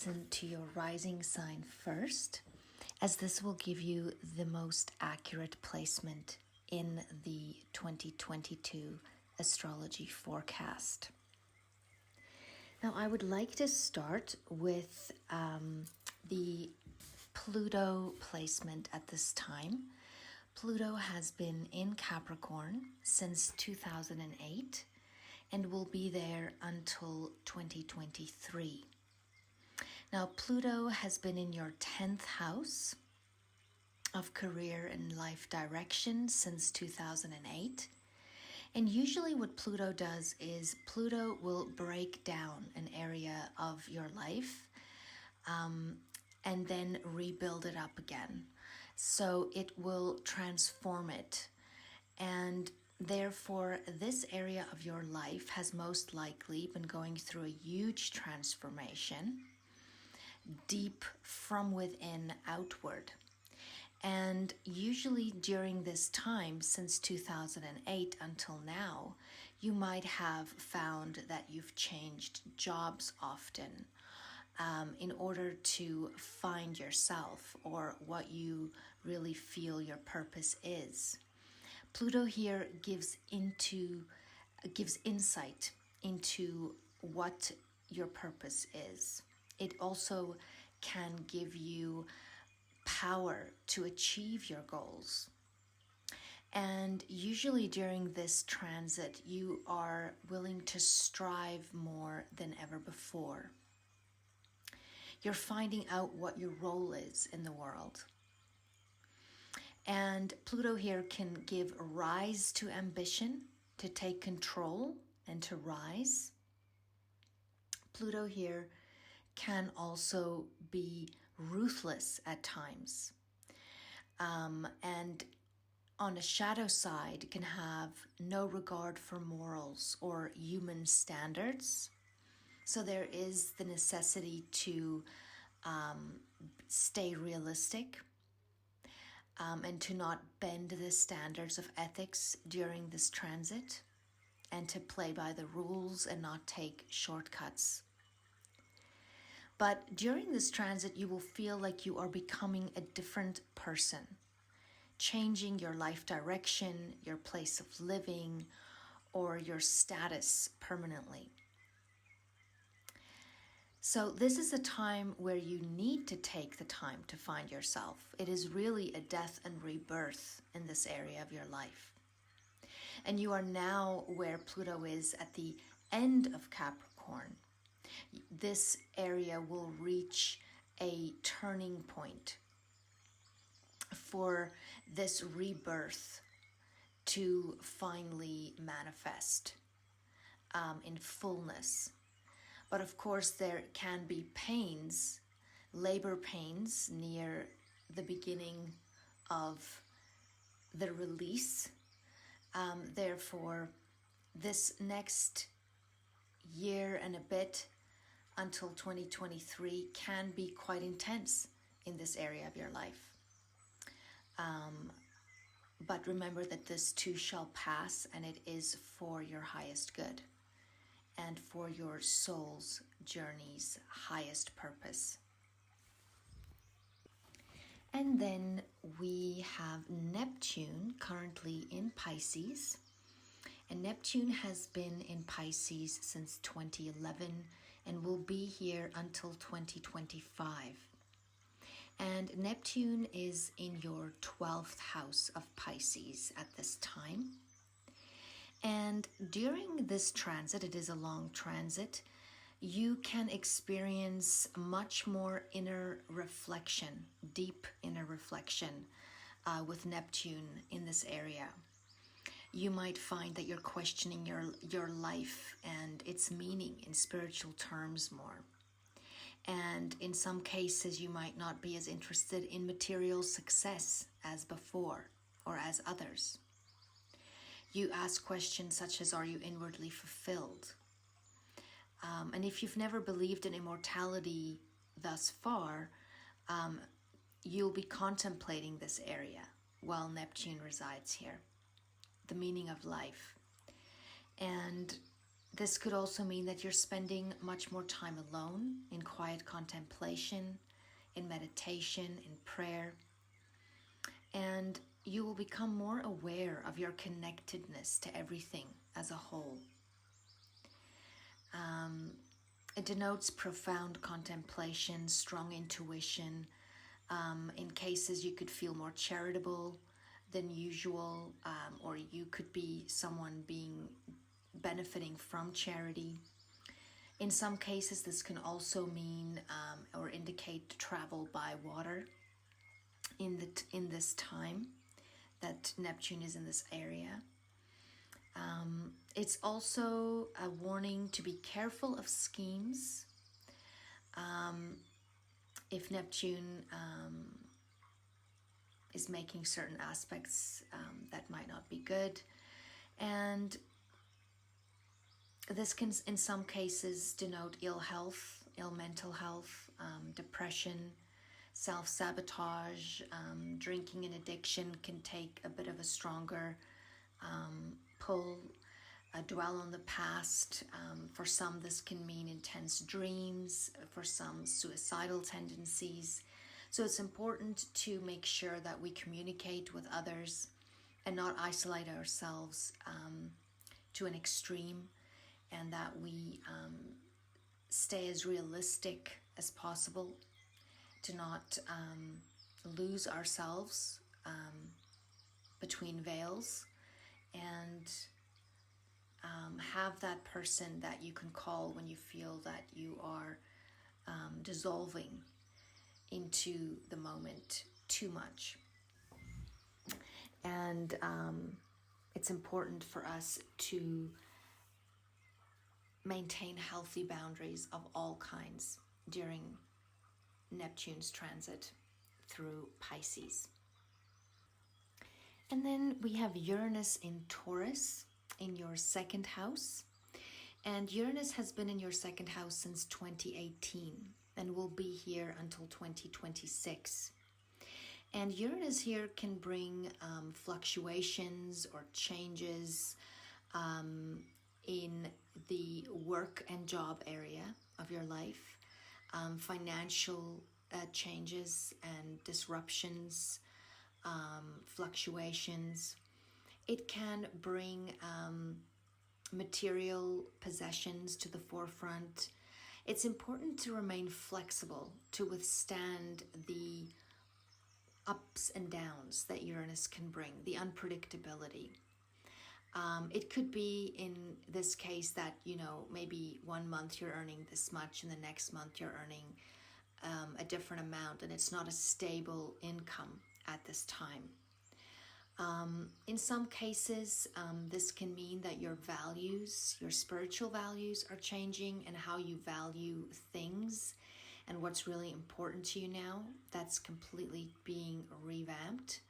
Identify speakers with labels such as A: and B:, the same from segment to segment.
A: listen to your rising sign first, as this will give you the most accurate placement in the 2022 astrology forecast. Now, I would like to start with the Pluto placement at this time. Pluto has been in Capricorn since 2008 and will be there until 2023. Now, Pluto has been in your 10th house of career and life direction since 2008. And usually what Pluto does is Pluto will break down an area of your life and then rebuild it up again. So it will transform it. And therefore, this area of your life has most likely been going through a huge transformation, deep from within outward. And usually during this time, since 2008 until now, you might have found that you've changed jobs often in order to find yourself or what you really feel your purpose is. Pluto here gives insight into what your purpose is. It also can give you power to achieve your goals. And usually during this transit, you are willing to strive more than ever before. You're finding out what your role is in the world. And Pluto here can give rise to ambition, to take control and to rise. Pluto here can also be ruthless at times. And on a shadow side can have no regard for morals or human standards. So there is the necessity to stay realistic and to not bend the standards of ethics during this transit, and to play by the rules and not take shortcuts. But during this transit, you will feel like you are becoming a different person, changing your life direction, your place of living, or your status permanently. So this is a time where you need to take the time to find yourself. It is really a death and rebirth in this area of your life. And you are now where Pluto is at the end of Capricorn. This area will reach a turning point for this rebirth to finally manifest in fullness. But of course, there can be pains, labor pains near the beginning of the release. Therefore, this next year and a bit until 2023 can be quite intense in this area of your life. But remember that this too shall pass, and it is for your highest good and for your soul's journey's highest purpose. And then we have Neptune currently in Pisces. And Neptune has been in Pisces since 2011 and will be here until 2025. And Neptune is in your 12th house of Pisces at this time. And during this transit, it is a long transit, you can experience much more inner reflection, deep inner reflection with Neptune in this area. You might find that you're questioning your life and its meaning in spiritual terms more. And in some cases, you might not be as interested in material success as before or as others. You ask questions such as, are you inwardly fulfilled? And if you've never believed in immortality thus far, you'll be contemplating this area while Neptune resides here, the meaning of life. And This could also mean that you're spending much more time alone, in quiet contemplation, in meditation, in prayer. And you will become more aware of your connectedness to everything as a whole. It denotes profound contemplation, strong intuition. In cases you could feel more charitable than usual, or you could be someone benefiting from charity. In some cases, this can also mean or indicate travel by water in this time that Neptune is in this area. It's also a warning to be careful of schemes. If Neptune is making certain aspects that might not be good. And this can, in some cases, denote ill health, ill mental health, depression, self-sabotage. Drinking and addiction can take a bit of a stronger pull. Dwell on the past. For some, this can mean intense dreams. For some, suicidal tendencies. So it's important to make sure that we communicate with others and not isolate ourselves to an extreme, and that we stay as realistic as possible, to not lose ourselves between veils, and have that person that you can call when you feel that you are dissolving into the moment too much. And it's important for us to maintain healthy boundaries of all kinds during Neptune's transit through Pisces. And then we have Uranus in Taurus in your second house. And Uranus has been in your second house since 2018 and will be here until 2026. And Uranus here can bring fluctuations or changes in the work and job area of your life, financial changes and disruptions, fluctuations. It can bring material possessions to the forefront. It's important to remain flexible to withstand the ups and downs that Uranus can bring, the unpredictability. It could be in this case that, maybe 1 month you're earning this much and the next month you're earning a different amount, and it's not a stable income at this time. In some cases, this can mean that your values, your spiritual values are changing, and how you value things and what's really important to you now, that's completely being revamped.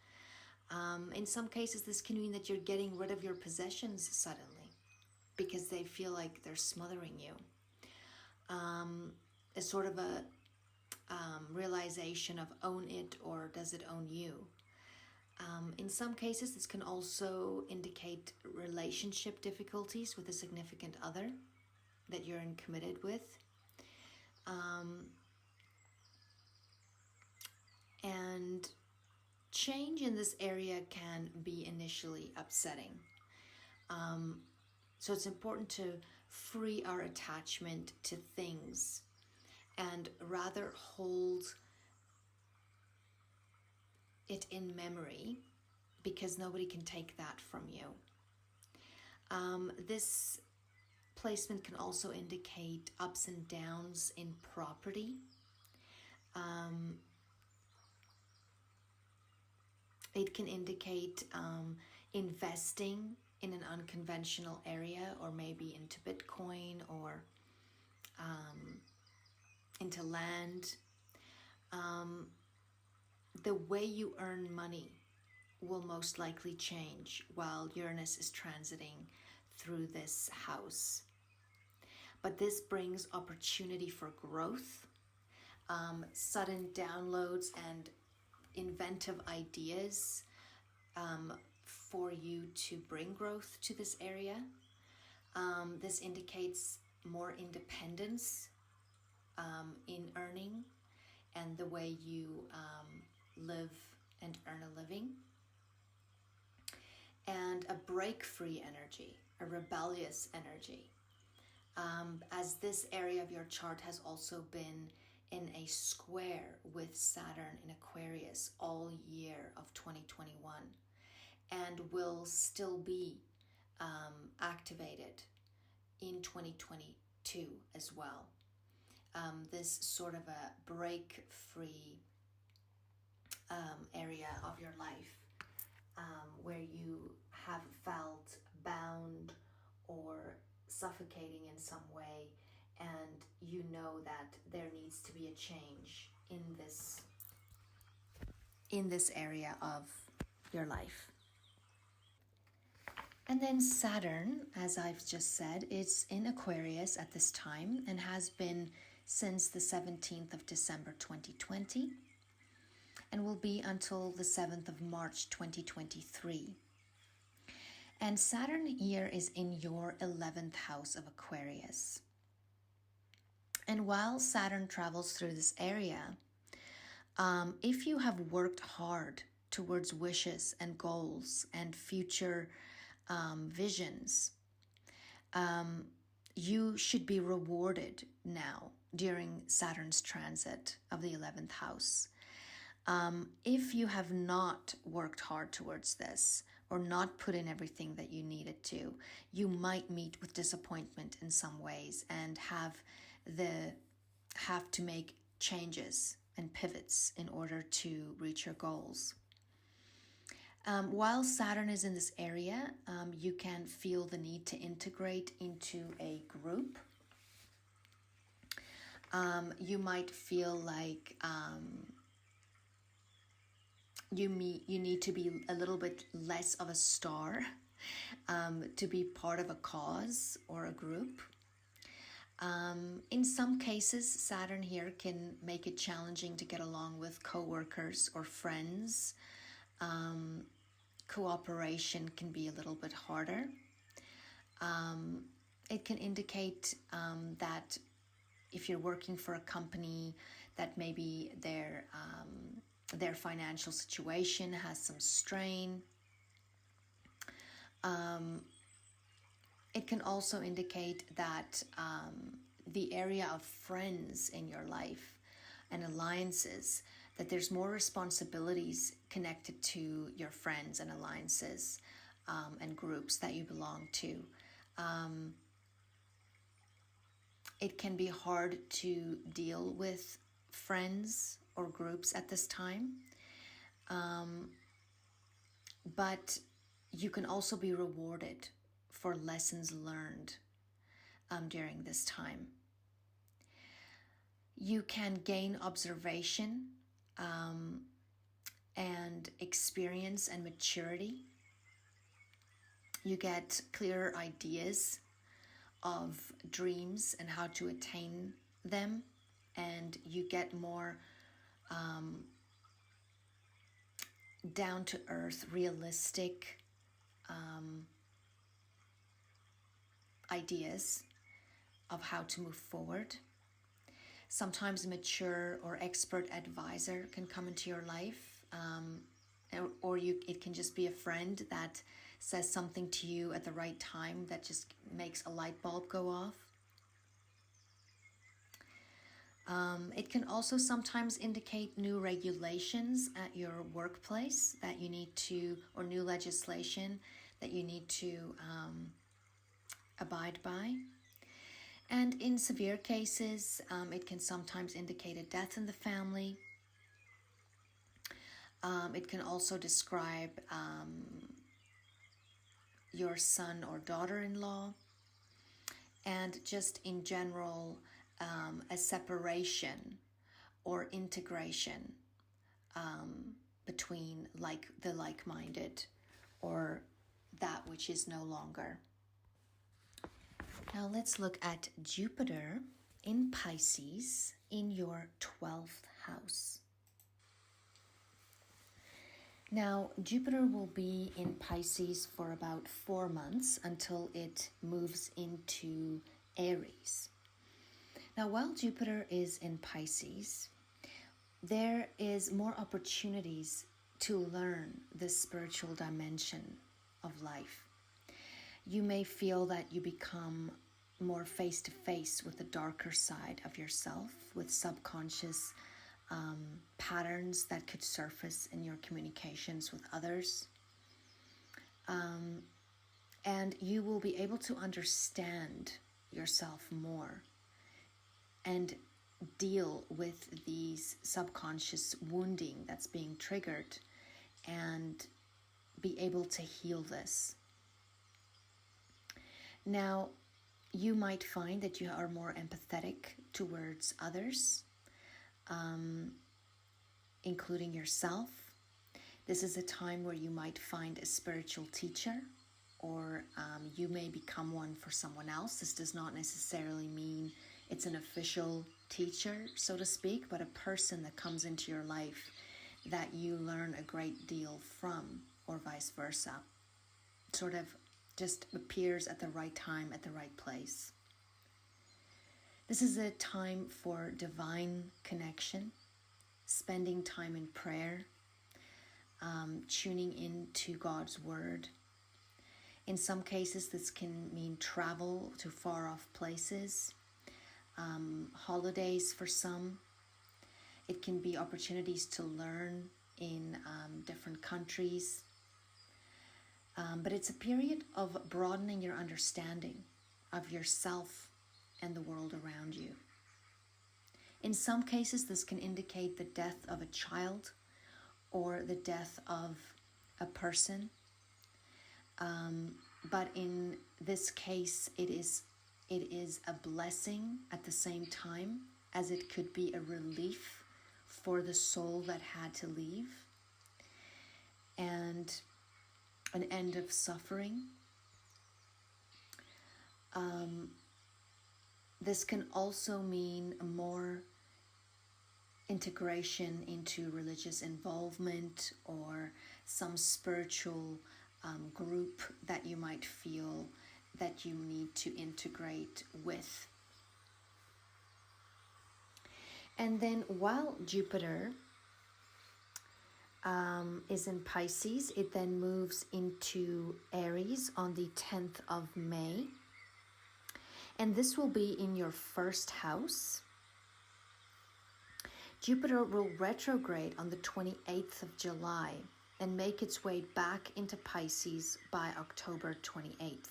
A: In some cases, this can mean that you're getting rid of your possessions suddenly because they feel like they're smothering you. It's sort of a realization of own it or does it own you? In some cases, this can also indicate relationship difficulties with a significant other that you're committed with. And change in this area can be initially upsetting. So it's important to free our attachment to things and rather hold it in memory, because nobody can take that from you. This placement can also indicate ups and downs in property. It can indicate investing in an unconventional area, or maybe into Bitcoin or into land. The way you earn money will most likely change while Uranus is transiting through this house. But this brings opportunity for growth, sudden downloads and inventive ideas for you to bring growth to this area. This indicates more independence in earning and the way you live and earn a living. And a break-free energy, a rebellious energy. As this area of your chart has also been in a square with Saturn in Aquarius all year of 2021 and will still be activated in 2022 as well. This sort of a break-free area of your life where you have felt bound or suffocating in some way, and you know that there needs to be a change in this area of your life. And then Saturn, as I've just said, is in Aquarius at this time and has been since the 17th of December 2020 and will be until the 7th of March 2023. And Saturn here is in your 11th house of Aquarius. And while Saturn travels through this area, if you have worked hard towards wishes and goals and future visions, you should be rewarded now during Saturn's transit of the 11th house. If you have not worked hard towards this or not put in everything that you needed to, you might meet with disappointment in some ways and have to make changes and pivots in order to reach your goals. While Saturn is in this area, you can feel the need to integrate into a group. You might feel like you need to be a little bit less of a star to be part of a cause or a group. In some cases, Saturn here can make it challenging to get along with coworkers or friends. Cooperation can be a little bit harder. It can indicate that if you're working for a company, that maybe their financial situation has some strain. It can also indicate that the area of friends in your life and alliances, that there's more responsibilities connected to your friends and alliances and groups that you belong to. It can be hard to deal with friends or groups at this time. But you can also be rewarded for lessons learned during this time. You can gain observation and experience and maturity. You get clearer ideas of dreams and how to attain them, and you get more down-to-earth, realistic ideas of how to move forward. Sometimes a mature or expert advisor can come into your life, it can just be a friend that says something to you at the right time that just makes a light bulb go off. It can also sometimes indicate new regulations at your workplace that you need to, or new legislation that you need to abide by. And in severe cases, it can sometimes indicate a death in the family. It can also describe your son or daughter-in-law, and just in general, a separation or integration between the like-minded or that which is no longer. Now let's look at Jupiter in Pisces in your 12th house. Now, Jupiter will be in Pisces for about 4 months until it moves into Aries. Now, while Jupiter is in Pisces, there is more opportunities to learn this spiritual dimension of life. You may feel that you become more face to face with the darker side of yourself, with subconscious patterns that could surface in your communications with others. And you will be able to understand yourself more and deal with these subconscious wounding that's being triggered and be able to heal this. Now, you might find that you are more empathetic towards others, including yourself. This is a time where you might find a spiritual teacher, or you may become one for someone else. This does not necessarily mean it's an official teacher, so to speak, but a person that comes into your life that you learn a great deal from, or vice versa. Sort of just appears at the right time, at the right place. This is a time for divine connection, spending time in prayer, tuning into God's word. In some cases, this can mean travel to far off places, holidays for some. It can be opportunities to learn in different countries. But it's a period of broadening your understanding of yourself and the world around you. In some cases, this can indicate the death of a child or the death of a person. But in this case, it is a blessing at the same time, as it could be a relief for the soul that had to leave, and an end of suffering. This can also mean more integration into religious involvement, or some spiritual group that you might feel that you need to integrate with. And then while Jupiter is in Pisces, it then moves into Aries on the 10th of May. And this will be in your first house. Jupiter will retrograde on the 28th of July and make its way back into Pisces by October 28th,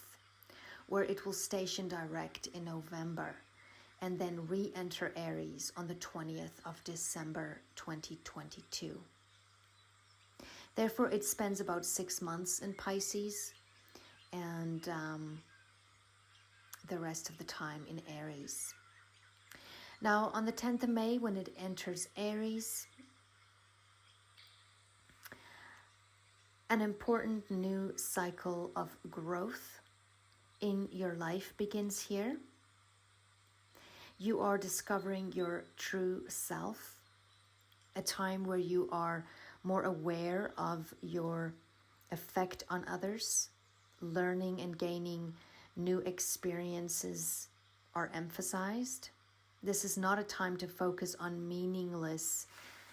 A: where it will station direct in November and then re-enter Aries on the 20th of December 2022. Therefore, it spends about 6 months in Pisces and the rest of the time in Aries. Now, on the 10th of May, when it enters Aries, an important new cycle of growth in your life begins here. You are discovering your true self, a time where you are more aware of your effect on others. Learning and gaining new experiences are emphasized. This is not a time to focus on meaningless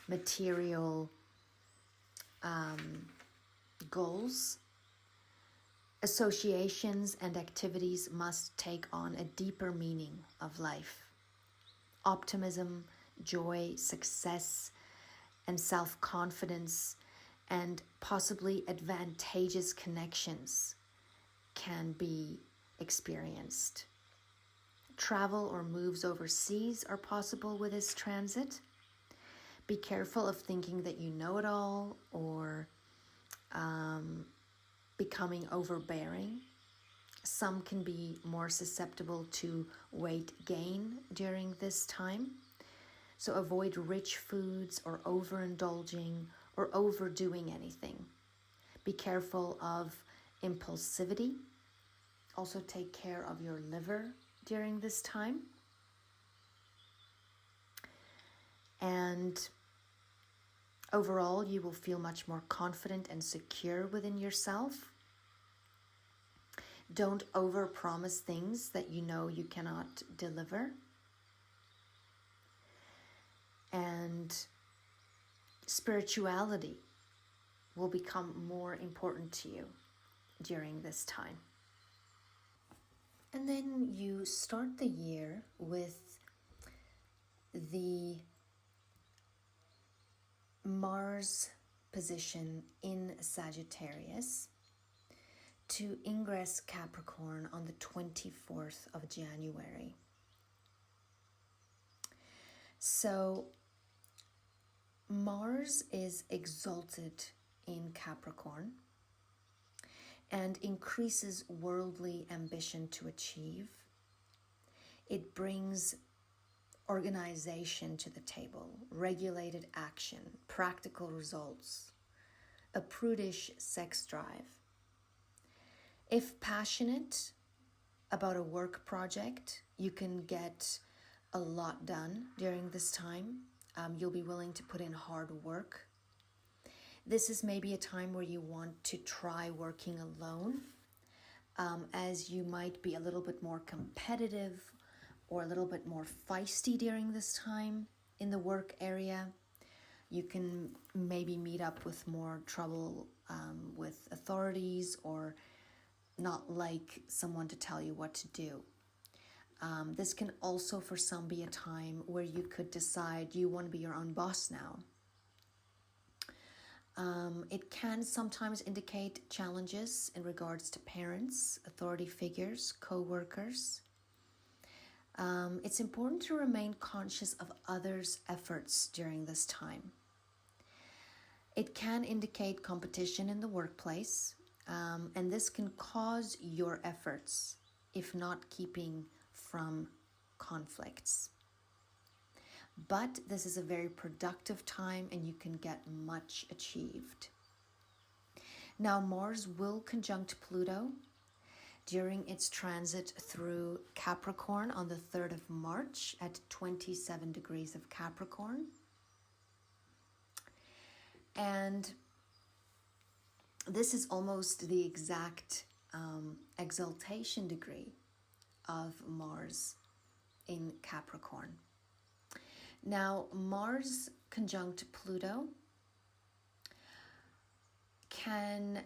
A: material goals. Associations and activities must take on a deeper meaning of life. Optimism, joy, success, and self-confidence, and possibly advantageous connections can be experienced. Travel or moves overseas are possible with this transit. Be careful of thinking that you know it all, or becoming overbearing. Some can be more susceptible to weight gain during this time. So avoid rich foods or overindulging or overdoing anything. Be careful of impulsivity. Also take care of your liver during this time. And Overall, you will feel much more confident and secure within yourself. Don't overpromise things that you know you cannot deliver. And spirituality will become more important to you during this time. And then you start the year with the Mars position in Sagittarius to ingress Capricorn on the 24th of January. So Mars is exalted in Capricorn and increases worldly ambition to achieve. It brings organization to the table, regulated action, practical results, a prudish sex drive. If passionate about a work project, you can get a lot done during this time. You'll be willing to put in hard work. This is maybe a time where you want to try working alone, as you might be a little bit more competitive or a little bit more feisty during this time in the work area. You can maybe meet up with more trouble with authorities or not like someone to tell you what to do. This can also for some be a time where you could decide you want to be your own boss now. It can sometimes indicate challenges in regards to parents, authority figures, co-workers. It's important to remain conscious of others' efforts during this time. It can indicate competition in the workplace, and this can cause your efforts, if not keeping from conflicts. But this is a very productive time and you can get much achieved. Now, Mars will conjunct Pluto during its transit through Capricorn on the 3rd of March at 27 degrees of Capricorn. And this is almost the exact exaltation degree of Mars in Capricorn. Now, Mars conjunct Pluto can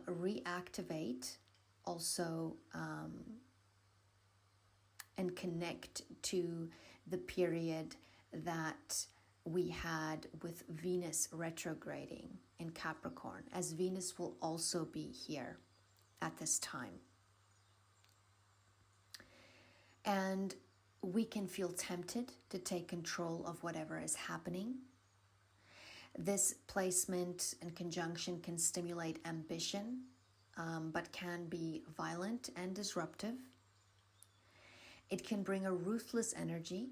A: reactivate also and connect to the period that we had with Venus retrograding in Capricorn, as Venus will also be here at this time. And we can feel tempted to take control of whatever is happening. This placement and conjunction can stimulate ambition, but can be violent and disruptive. It can bring a ruthless energy,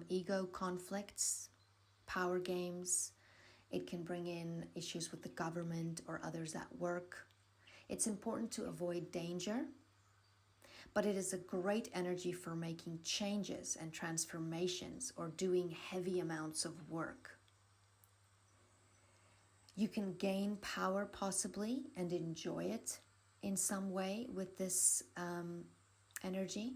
A: ego conflicts, power games. It can bring in issues with the government or others at work. It's important to avoid danger, but it is a great energy for making changes and transformations or doing heavy amounts of work. You can gain power possibly and enjoy it in some way with this energy.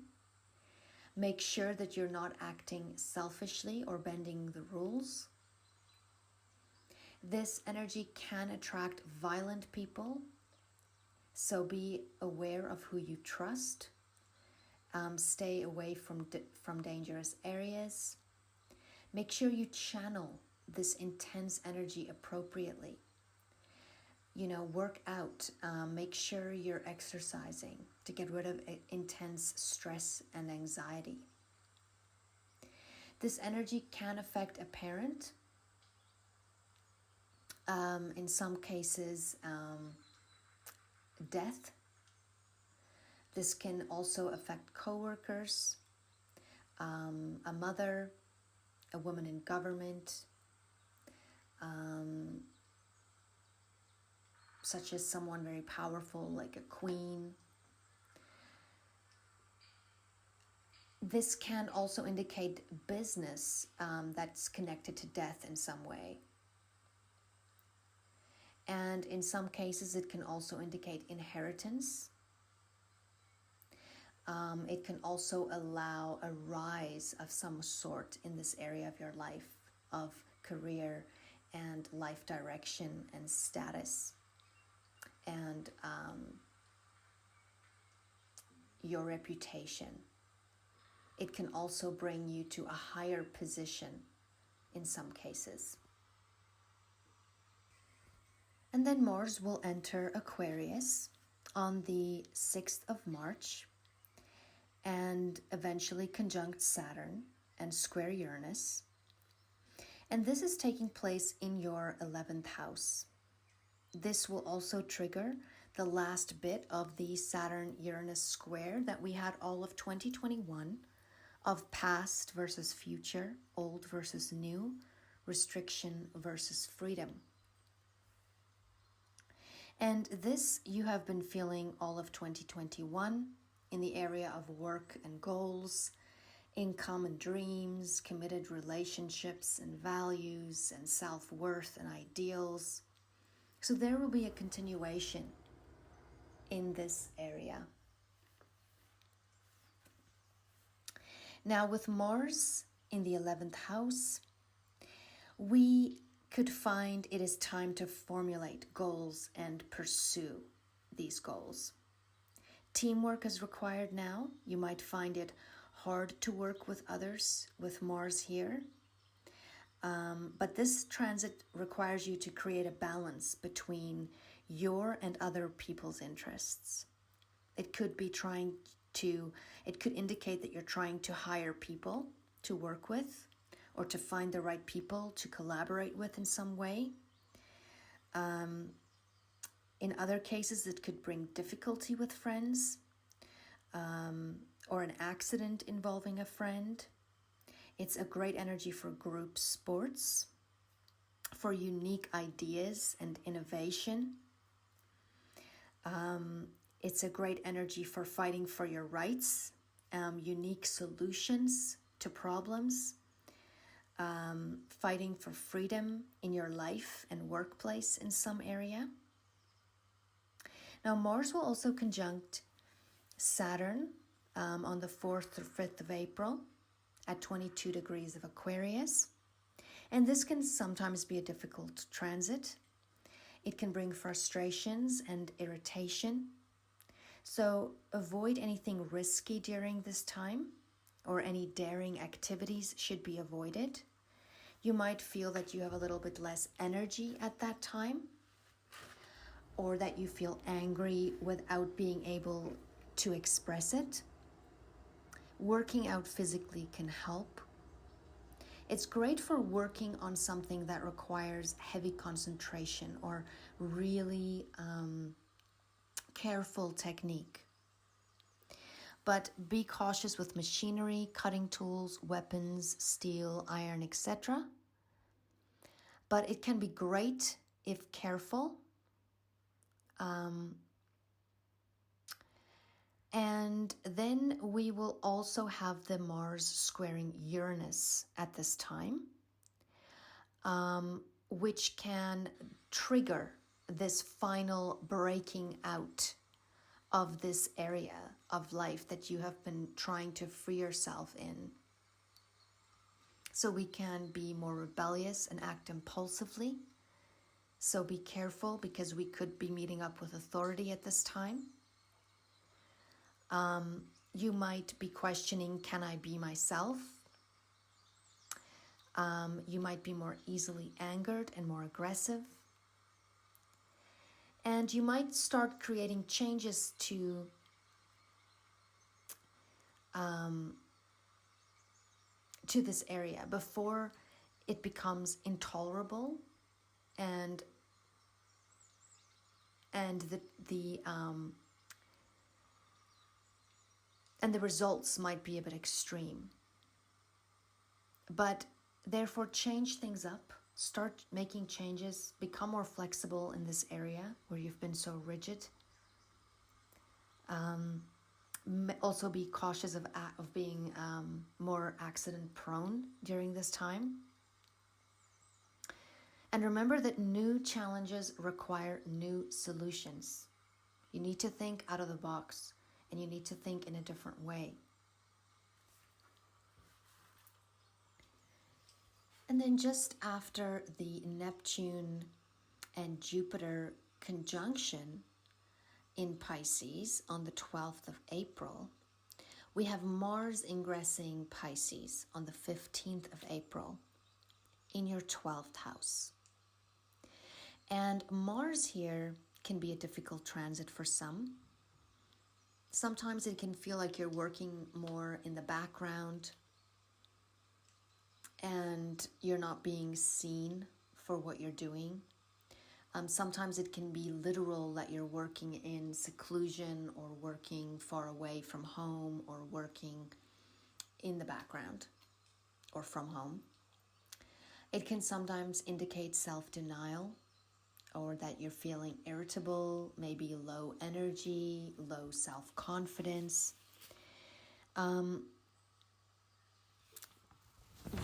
A: Make sure that you're not acting selfishly or bending the rules. This energy can attract violent people, so be aware of who you trust. Stay away from dangerous areas. Make sure you channel this intense energy appropriately. Work out. Make sure you're exercising to get rid of intense stress and anxiety. This energy can affect a parent. In some cases, death. This can also affect co-workers, a mother, a woman in government, such as someone very powerful like a queen. This can also indicate business that's connected to death in some way. And in some cases, it can also indicate inheritance. It can also allow a rise of some sort in this area of your life, of career and life direction and status, and your reputation. It can also bring you to a higher position in some cases. And then Mars will enter Aquarius on the 6th of March and eventually conjunct Saturn and square Uranus. And this is taking place in your 11th house. This will also trigger the last bit of the Saturn-Uranus square that we had all of 2021, of past versus future, old versus new, restriction versus freedom. And this you have been feeling all of 2021 in the area of work and goals, income and dreams, committed relationships and values and self-worth and ideals. So there will be a continuation in this area. Now with Mars in the 11th house, we could find it is time to formulate goals and pursue these goals. Teamwork is required now. You might find it hard to work with others with Mars here. But this transit requires you to create a balance between your and other people's interests. It could indicate that you're trying to hire people to work with, or to find the right people to collaborate with in some way. In other cases, it could bring difficulty with friends, or an accident involving a friend. It's a great energy for group sports, for unique ideas and innovation. It's a great energy for fighting for your rights, unique solutions to problems, fighting for freedom in your life and workplace in some area. Now, Mars will also conjunct Saturn on the 4th or 5th of April at 22 degrees of Aquarius. And this can sometimes be a difficult transit. It can bring frustrations and irritation. So avoid anything risky during this time, or any daring activities should be avoided. You might feel that you have a little bit less energy at that time, or that you feel angry without being able to express it. Working out physically can help. It's great for working on something that requires heavy concentration or really careful technique. But be cautious with machinery, cutting tools, weapons, steel, iron, etc. But it can be great if careful. And then we will also have the Mars squaring Uranus at this time, which can trigger this final breaking out of this area of life that you have been trying to free yourself in. So we can be more rebellious and act impulsively. So be careful, because we could be meeting up with authority at this time. You might be questioning, can I be myself? You might be more easily angered and more aggressive. And you might start creating changes to this area before it becomes intolerable, and the results might be a bit extreme. But therefore, change things up. Start making changes. Become more flexible in this area where you've been so rigid. Also be cautious of being more accident prone during this time. And remember that new challenges require new solutions. You need to think out of the box, and you need to think in a different way. And then just after the Neptune and Jupiter conjunction in Pisces on the 12th of April, we have Mars ingressing Pisces on the 15th of April in your 12th house. And Mars here can be a difficult transit for some. Sometimes it can feel like you're working more in the background and you're not being seen for what you're doing. Sometimes it can be literal that you're working in seclusion or working far away from home or working in the background or from home. It can sometimes indicate self-denial, or that you're feeling irritable, maybe low energy, low self-confidence.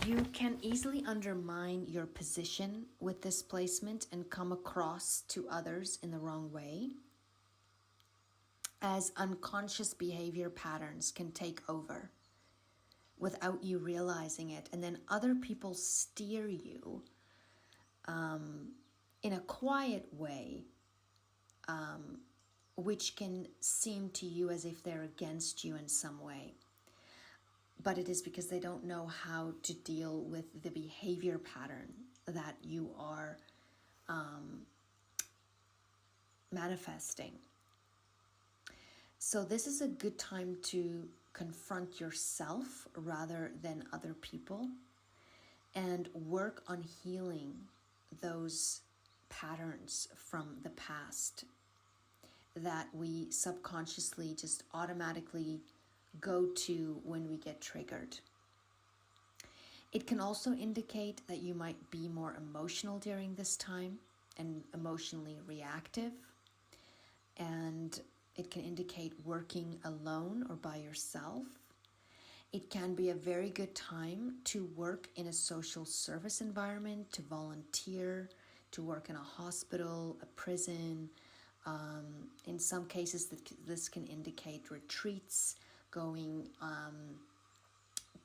A: You can easily undermine your position with this placement and come across to others in the wrong way, as unconscious behavior patterns can take over without you realizing it, and then other people steer you in a quiet way, which can seem to you as if they're against you in some way. But it is because they don't know how to deal with the behavior pattern that you are manifesting. So this is a good time to confront yourself rather than other people and work on healing those patterns from the past that we subconsciously just automatically go to when we get triggered. It can also indicate that you might be more emotional during this time and emotionally reactive, and it can indicate working alone or by yourself. It can be a very good time to work in a social service environment, to volunteer, to work in a hospital, a prison. In some cases, this can indicate retreats, going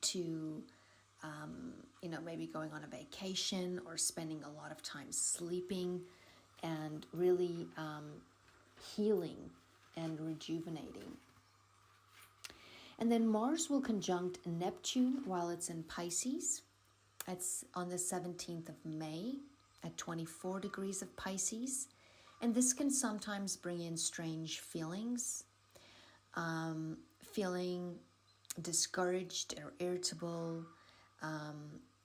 A: to, maybe going on a vacation or spending a lot of time sleeping and really healing and rejuvenating. And then Mars will conjunct Neptune while it's in Pisces. It's on the 17th of May at 24 degrees of Pisces. And this can sometimes bring in strange feelings, feeling discouraged or irritable,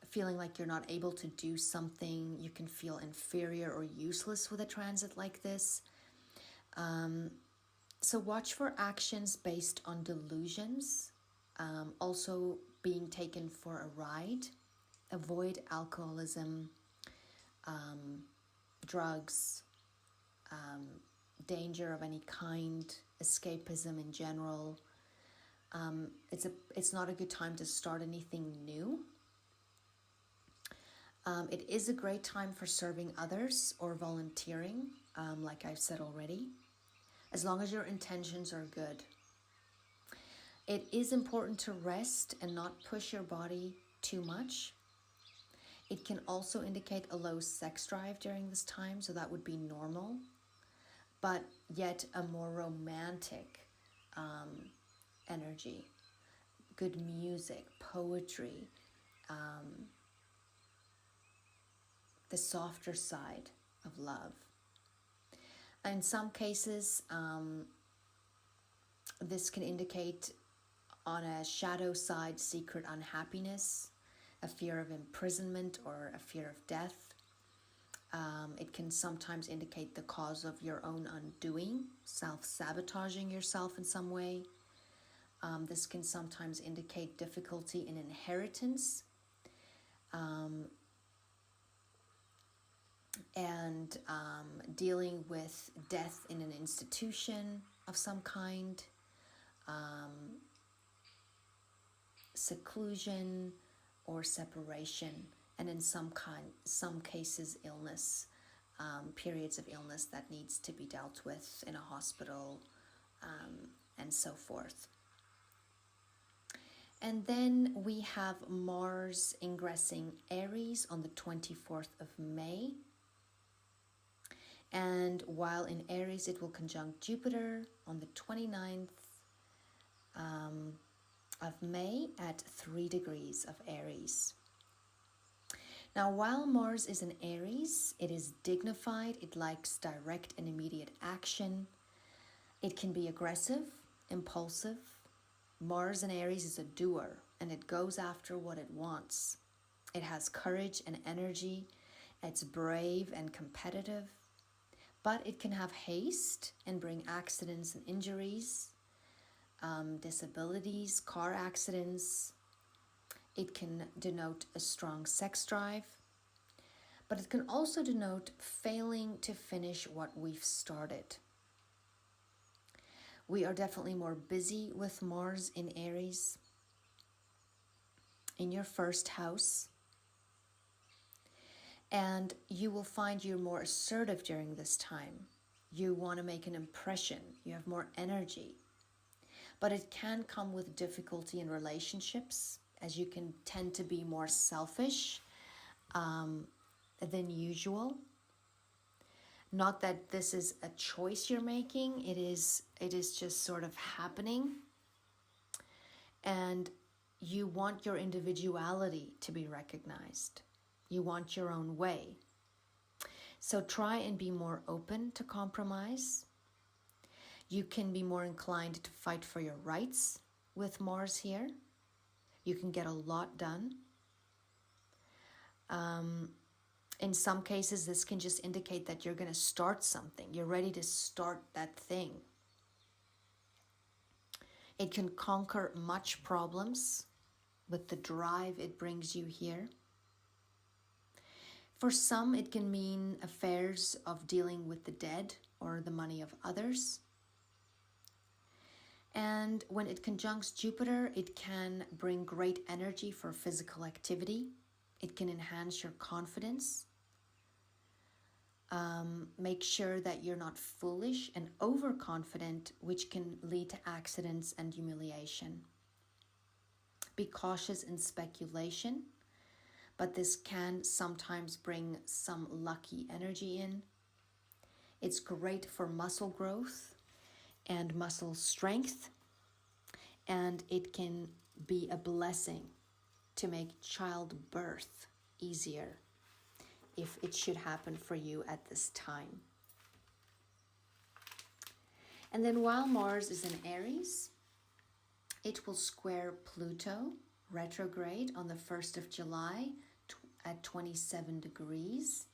A: feeling like you're not able to do something. You can feel inferior or useless with a transit like this. So watch for actions based on delusions, also being taken for a ride. Avoid alcoholism, drugs, danger of any kind, escapism in general. It's not a good time to start anything new. It is a great time for serving others or volunteering, like I've said already, as long as your intentions are good. It is important to rest and not push your body too much. It can also indicate a low sex drive during this time, so that would be normal, but yet a more romantic energy. Good music, poetry, the softer side of love. In some cases, this can indicate on a shadow side secret unhappiness, a fear of imprisonment or a fear of death. It can sometimes indicate the cause of your own undoing, self-sabotaging yourself in some way. This can sometimes indicate difficulty in inheritance, and dealing with death in an institution of some kind, seclusion or separation and in some cases illness, periods of illness that needs to be dealt with in a hospital, and so forth. And then we have Mars ingressing Aries on the 24th of May. And while in Aries, it will conjunct Jupiter on the 29th of May at 3 degrees of Aries. Now, while Mars is in Aries, it is dignified. It likes direct and immediate action. It can be aggressive, impulsive. Mars in Aries is a doer, and it goes after what it wants. It has courage and energy. It's brave and competitive. But it can have haste and bring accidents and injuries, disabilities, car accidents. It can denote a strong sex drive. But it can also denote failing to finish what we've started. We are definitely more busy with Mars in Aries, in your first house. And you will find you're more assertive during this time. You want to make an impression. You have more energy. But it can come with difficulty in relationships, as you can tend to be more selfish than usual. Not that this is a choice you're making. It is just sort of happening. And you want your individuality to be recognized. You want your own way. So try and be more open to compromise. You can be more inclined to fight for your rights with Mars here. You can get a lot done. In some cases, this can just indicate that you're going to start something. You're ready to start that thing. It can conquer much problems with the drive it brings you here. For some, it can mean affairs of dealing with the dead or the money of others. And when it conjuncts Jupiter, it can bring great energy for physical activity. It can enhance your confidence. Make sure that you're not foolish and overconfident, which can lead to accidents and humiliation. Be cautious in speculation, but this can sometimes bring some lucky energy in. It's great for muscle growth and muscle strength, and it can be a blessing to make childbirth easier if it should happen for you at this time. And then while Mars is in Aries, it will square Pluto retrograde on the 1st of July at 27 degrees.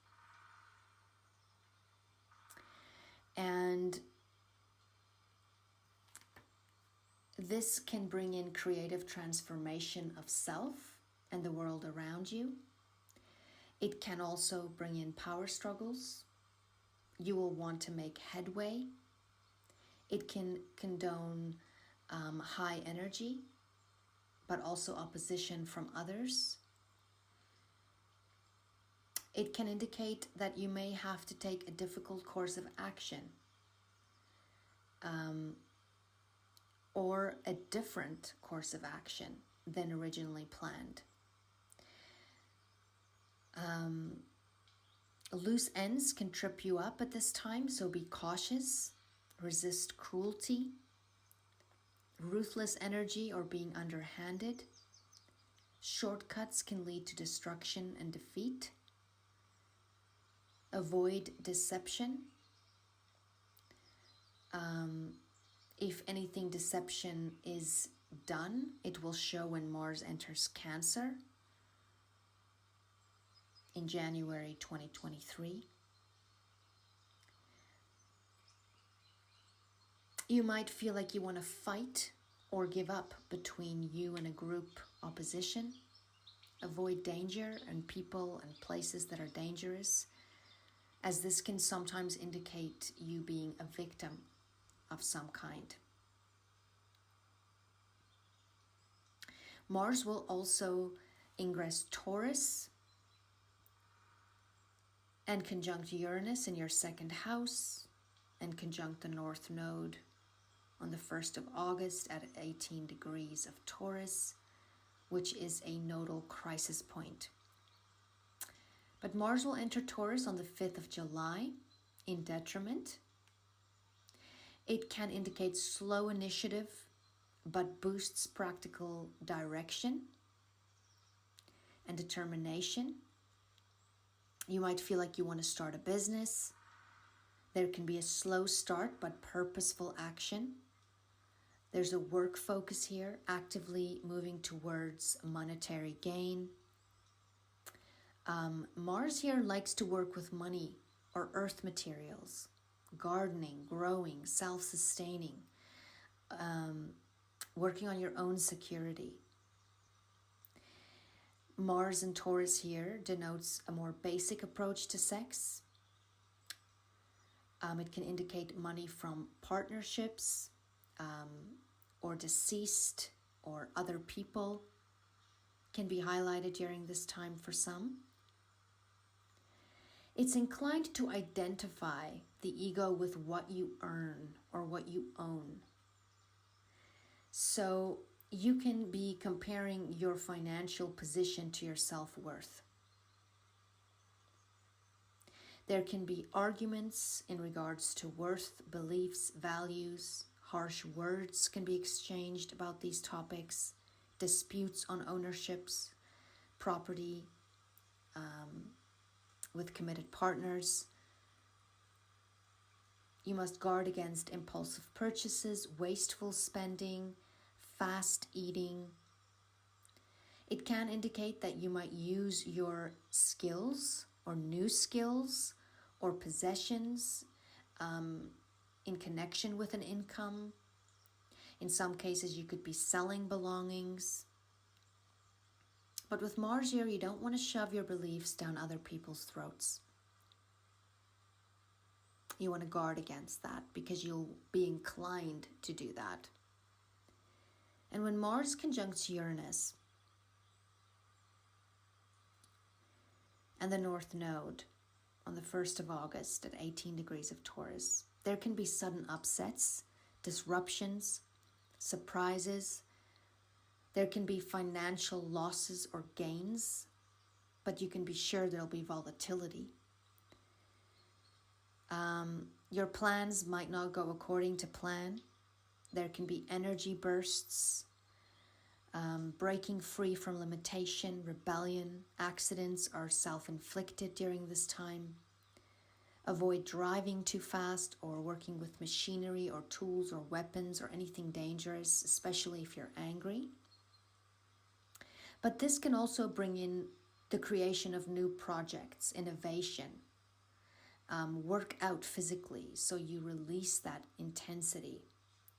A: And this can bring in creative transformation of self and the world around you. It can also bring in power struggles. You will want to make headway. It can condone high energy, but also opposition from others. It can indicate that you may have to take a difficult course of action, or a different course of action than originally planned. Loose ends can trip you up at this time, so be cautious. Resist cruelty, ruthless energy, or being underhanded. Shortcuts can lead to destruction and defeat. Avoid deception. If anything deception is done, it will show when Mars enters Cancer in January 2023. You might feel like you want to fight or give up between you and a group opposition. Avoid danger and people and places that are dangerous, as this can sometimes indicate you being a victim of some kind. Mars will also ingress Taurus and conjunct Uranus in your second house, and conjunct the North Node on the 1st of August at 18 degrees of Taurus, which is a nodal crisis point. But Mars will enter Taurus on the 5th of July in detriment. It can indicate slow initiative, but boosts practical direction and determination. You might feel like you want to start a business. There can be a slow start, but purposeful action. There's a work focus here, actively moving towards monetary gain. Mars here likes to work with money or earth materials, gardening, growing, self-sustaining, working on your own security. Mars in Taurus here denotes a more basic approach to sex. It can indicate money from partnerships or deceased or other people. Can be highlighted during this time for some. It's inclined to identify the ego with what you earn or what you own. So you can be comparing your financial position to your self-worth. There can be arguments in regards to worth, beliefs, values. Harsh words can be exchanged about these topics. Disputes on ownerships, property, with committed partners. You must guard against impulsive purchases, wasteful spending, fast eating. It can indicate that you might use your skills or new skills or possessions in connection with an income. In some cases, you could be selling belongings. But with Mars here, you don't want to shove your beliefs down other people's throats. You want to guard against that because you'll be inclined to do that. And when Mars conjuncts Uranus and the North Node on the 1st of August at 18 degrees of Taurus, there can be sudden upsets, disruptions, surprises. There can be financial losses or gains, but you can be sure there'll be volatility. Your plans might not go according to plan. There can be energy bursts, breaking free from limitation, rebellion. Accidents are self-inflicted during this time. Avoid driving too fast or working with machinery or tools or weapons or anything dangerous, especially if you're angry. But this can also bring in the creation of new projects, innovation, work out physically so you release that intensity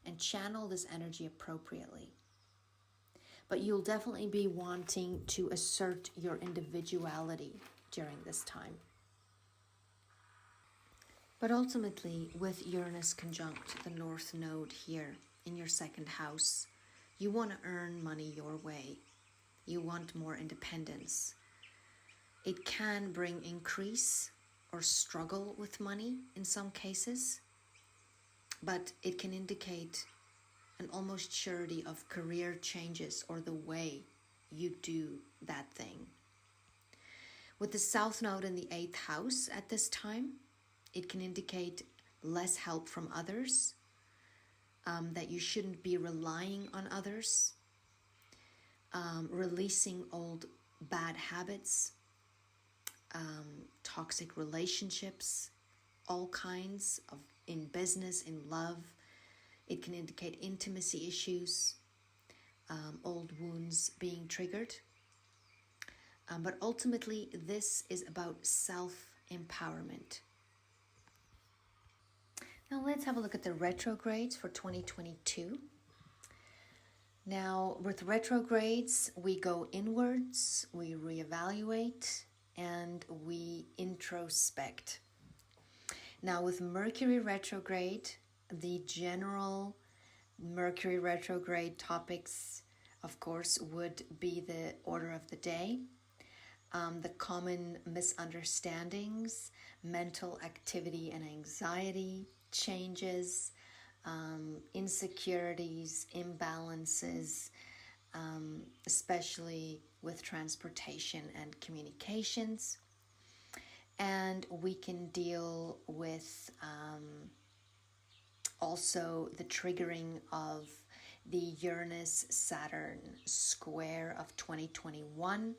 A: and channel this energy appropriately. But you'll definitely be wanting to assert your individuality during this time. But ultimately, with Uranus conjunct the North Node here in your second house, you want to earn money your way. You want more independence. It can bring increase or struggle with money in some cases, but it can indicate an almost surety of career changes or the way you do that thing. With the South Node in the 8th house at this time, it can indicate less help from others, that you shouldn't be relying on others, releasing old bad habits, toxic relationships, all kinds of, in business, in love. It can indicate intimacy issues, old wounds being triggered. But ultimately, this is about self-empowerment. Now let's have a look at the retrogrades for 2022. Now, with retrogrades, we go inwards, we reevaluate, and we introspect. Now, with Mercury retrograde, the general Mercury retrograde topics, of course, would be the order of the day. the common misunderstandings, mental activity and anxiety, changes, insecurities, imbalances, especially with transportation and communications. And we can deal with also the triggering of the Uranus-Saturn square of 2021,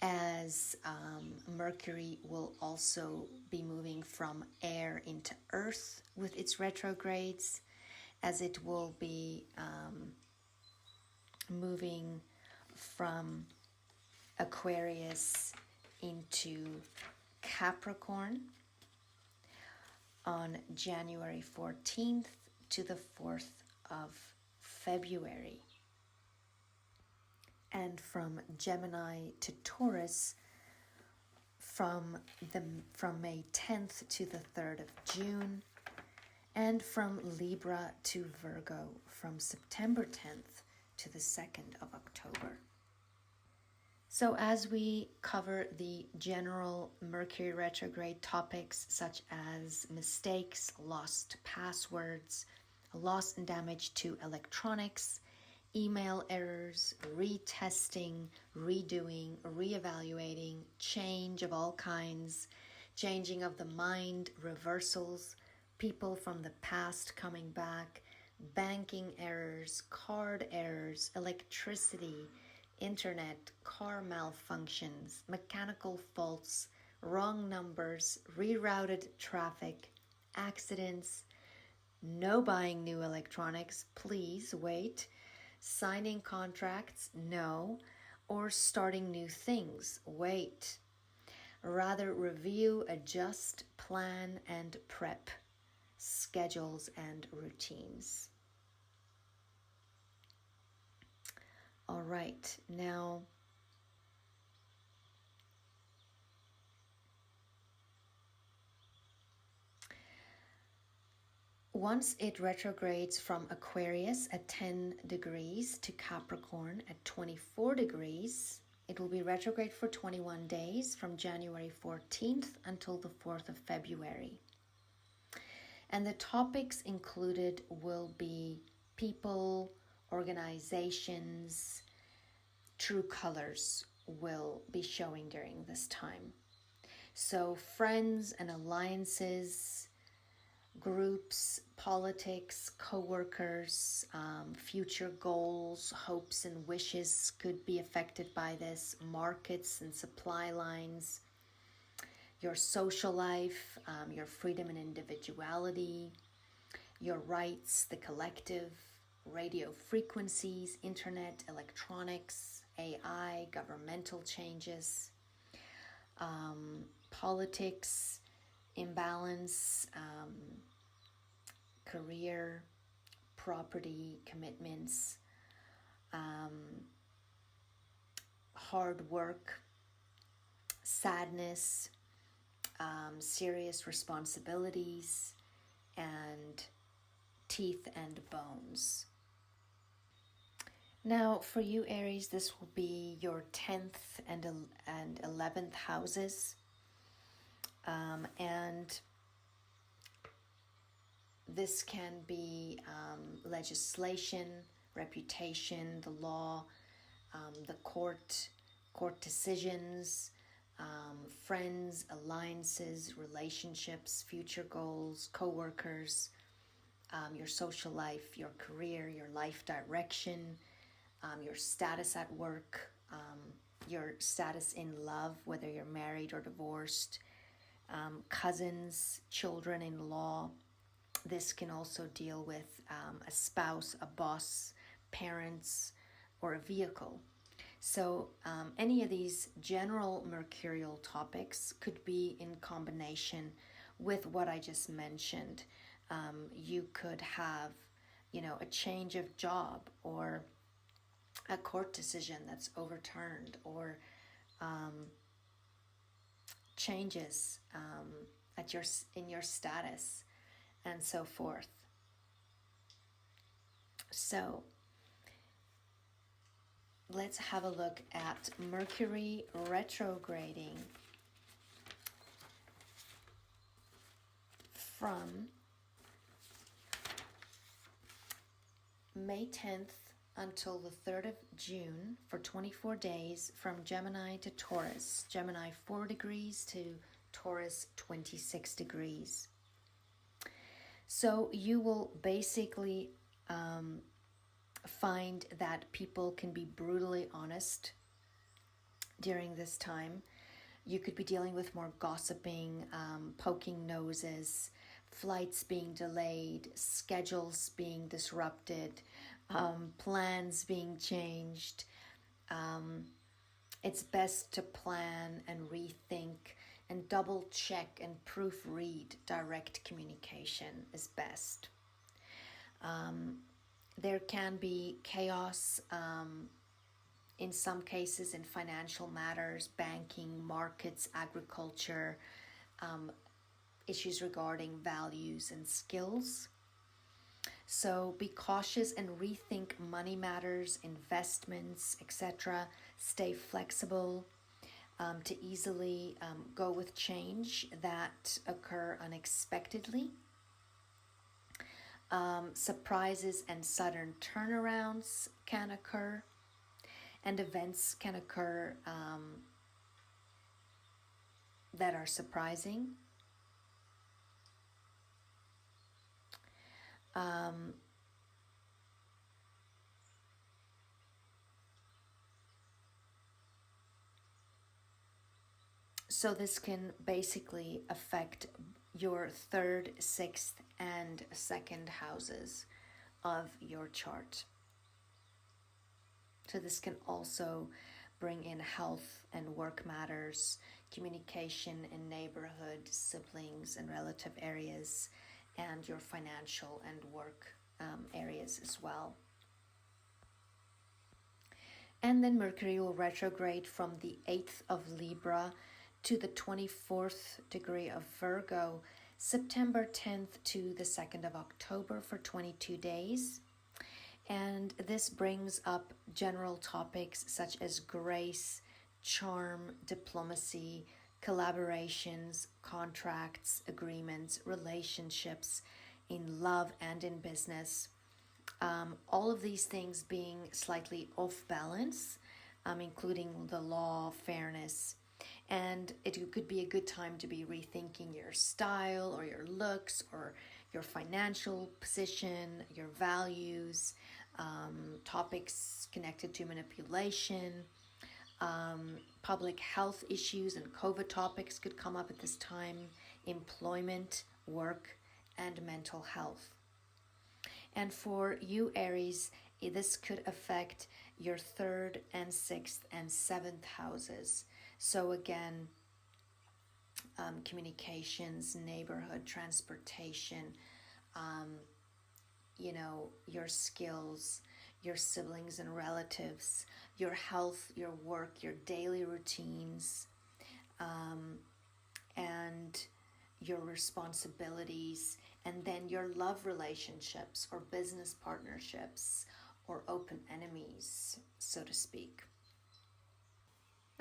A: as Mercury will also be moving from air into earth with its retrogrades, as it will be moving from Aquarius into Capricorn on January 14th to the 4th of February. And from Gemini to Taurus from May 10th to the 3rd of June, and from Libra to Virgo from September 10th to the 2nd of October. So as we cover the general Mercury retrograde topics such as mistakes, lost passwords, loss and damage to electronics, email errors, retesting, redoing, reevaluating, change of all kinds, changing of the mind, reversals, people from the past coming back, banking errors, card errors, electricity, internet, car malfunctions, mechanical faults, wrong numbers, rerouted traffic, accidents, no buying new electronics, please wait, signing contracts, no, or starting new things, wait. Rather review, adjust, plan, and prep schedules and routines. All right, now once it retrogrades from Aquarius at 10 degrees to Capricorn at 24 degrees, it will be retrograde for 21 days from January 14th until the 4th of February. And the topics included will be people, organizations, true colors will be showing during this time. So friends and alliances, groups, politics, co-workers, future goals, hopes and wishes could be affected by this, markets and supply lines, your social life, your freedom and individuality, your rights, the collective, radio frequencies, internet, electronics, AI, governmental changes, politics, imbalance, career, property, commitments, hard work, sadness, serious responsibilities, and teeth and bones. Now, for you, Aries, this will be your 10th and 11th houses. And this can be legislation, reputation, the law, the court decisions, friends, alliances, relationships, future goals, co-workers, your social life, your career, your life direction, your status at work, your status in love, whether you're married or divorced, cousins, children-in-law. This can also deal with a spouse, a boss, parents, or a vehicle. So any of these general mercurial topics could be in combination with what I just mentioned. You could have, a change of job, or a court decision that's overturned, or changes in your status, and so forth. So let's have a look at Mercury retrograding from May 10th until the 3rd of June for 24 days from Gemini to Taurus. Gemini 4 degrees to Taurus 26 degrees. So you will basically find that people can be brutally honest during this time. You could be dealing with more gossiping, poking noses, flights being delayed, schedules being disrupted, plans being changed. It's best to plan and rethink and double check and proofread. Direct communication is best. There can be chaos in some cases in financial matters, banking, markets, agriculture, issues regarding values and skills. So be cautious and rethink money matters, investments, etc. Stay flexible to easily go with change that occur unexpectedly. Surprises and sudden turnarounds can occur, and events can occur that are surprising. So this can basically affect your 3rd, 6th, and 2nd houses of your chart. So this can also bring in health and work matters, communication in neighborhood, siblings and relative areas, and your financial and work areas as well. And then Mercury will retrograde from the 8th of Libra to the 24th degree of Virgo, September 10th to the 2nd of October for 22 days. And this brings up general topics such as grace, charm, diplomacy, collaborations, contracts, agreements, relationships in love and in business. All of these things being slightly off balance, including the law, fairness. And it could be a good time to be rethinking your style or your looks or your financial position, your values, topics connected to manipulation, public health issues and COVID topics could come up at this time, employment, work, and mental health. And for you, Aries, this could affect your 3rd and 6th and 7th houses. So again, communications, neighborhood, transportation, your skills, your siblings and relatives, your health, your work, your daily routines, and your responsibilities, and then your love relationships or business partnerships or open enemies, so to speak.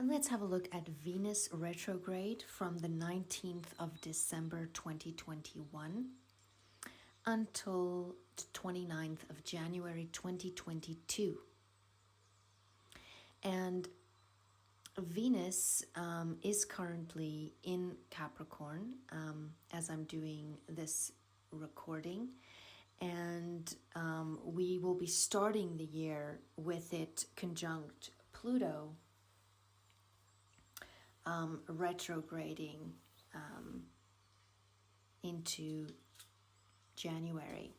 A: And let's have a look at Venus retrograde from the 19th of December 2021 until the 29th of January 2022. And Venus is currently in Capricorn as I'm doing this recording. And we will be starting the year with it conjunct Pluto retrograding into January.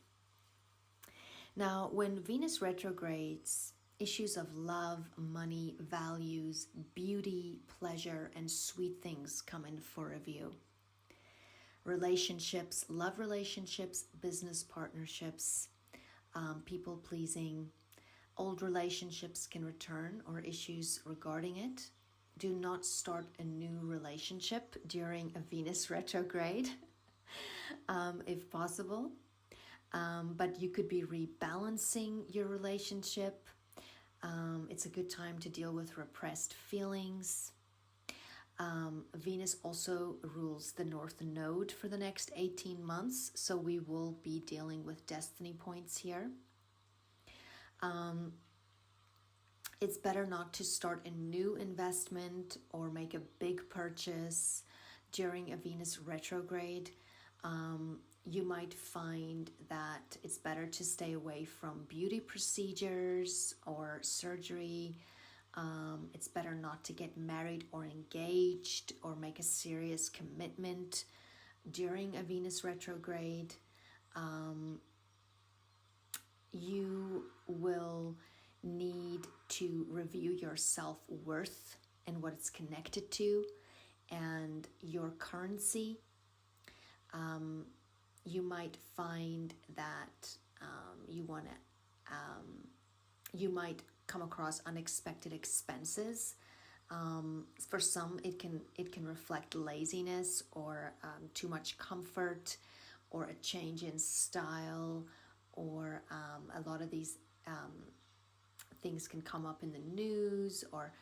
A: Now, when Venus retrogrades, issues of love, money, values, beauty, pleasure, and sweet things come in for review. Relationships, love relationships, business partnerships, people pleasing, old relationships can return or issues regarding it. Do not start a new relationship during a Venus retrograde, if possible. But you could be rebalancing your relationship. It's a good time to deal with repressed feelings. Venus also rules the North Node for the next 18 months, so we will be dealing with destiny points here. It's better not to start a new investment or make a big purchase during a Venus retrograde. You might find that it's better to stay away from beauty procedures or surgery. It's better not to get married or engaged or make a serious commitment during a Venus retrograde. You will need to review your self-worth and what it's connected to and your currency. You might find that you might come across unexpected expenses. For some, it can reflect laziness or too much comfort or a change in style, or a lot of these things can come up in the news, or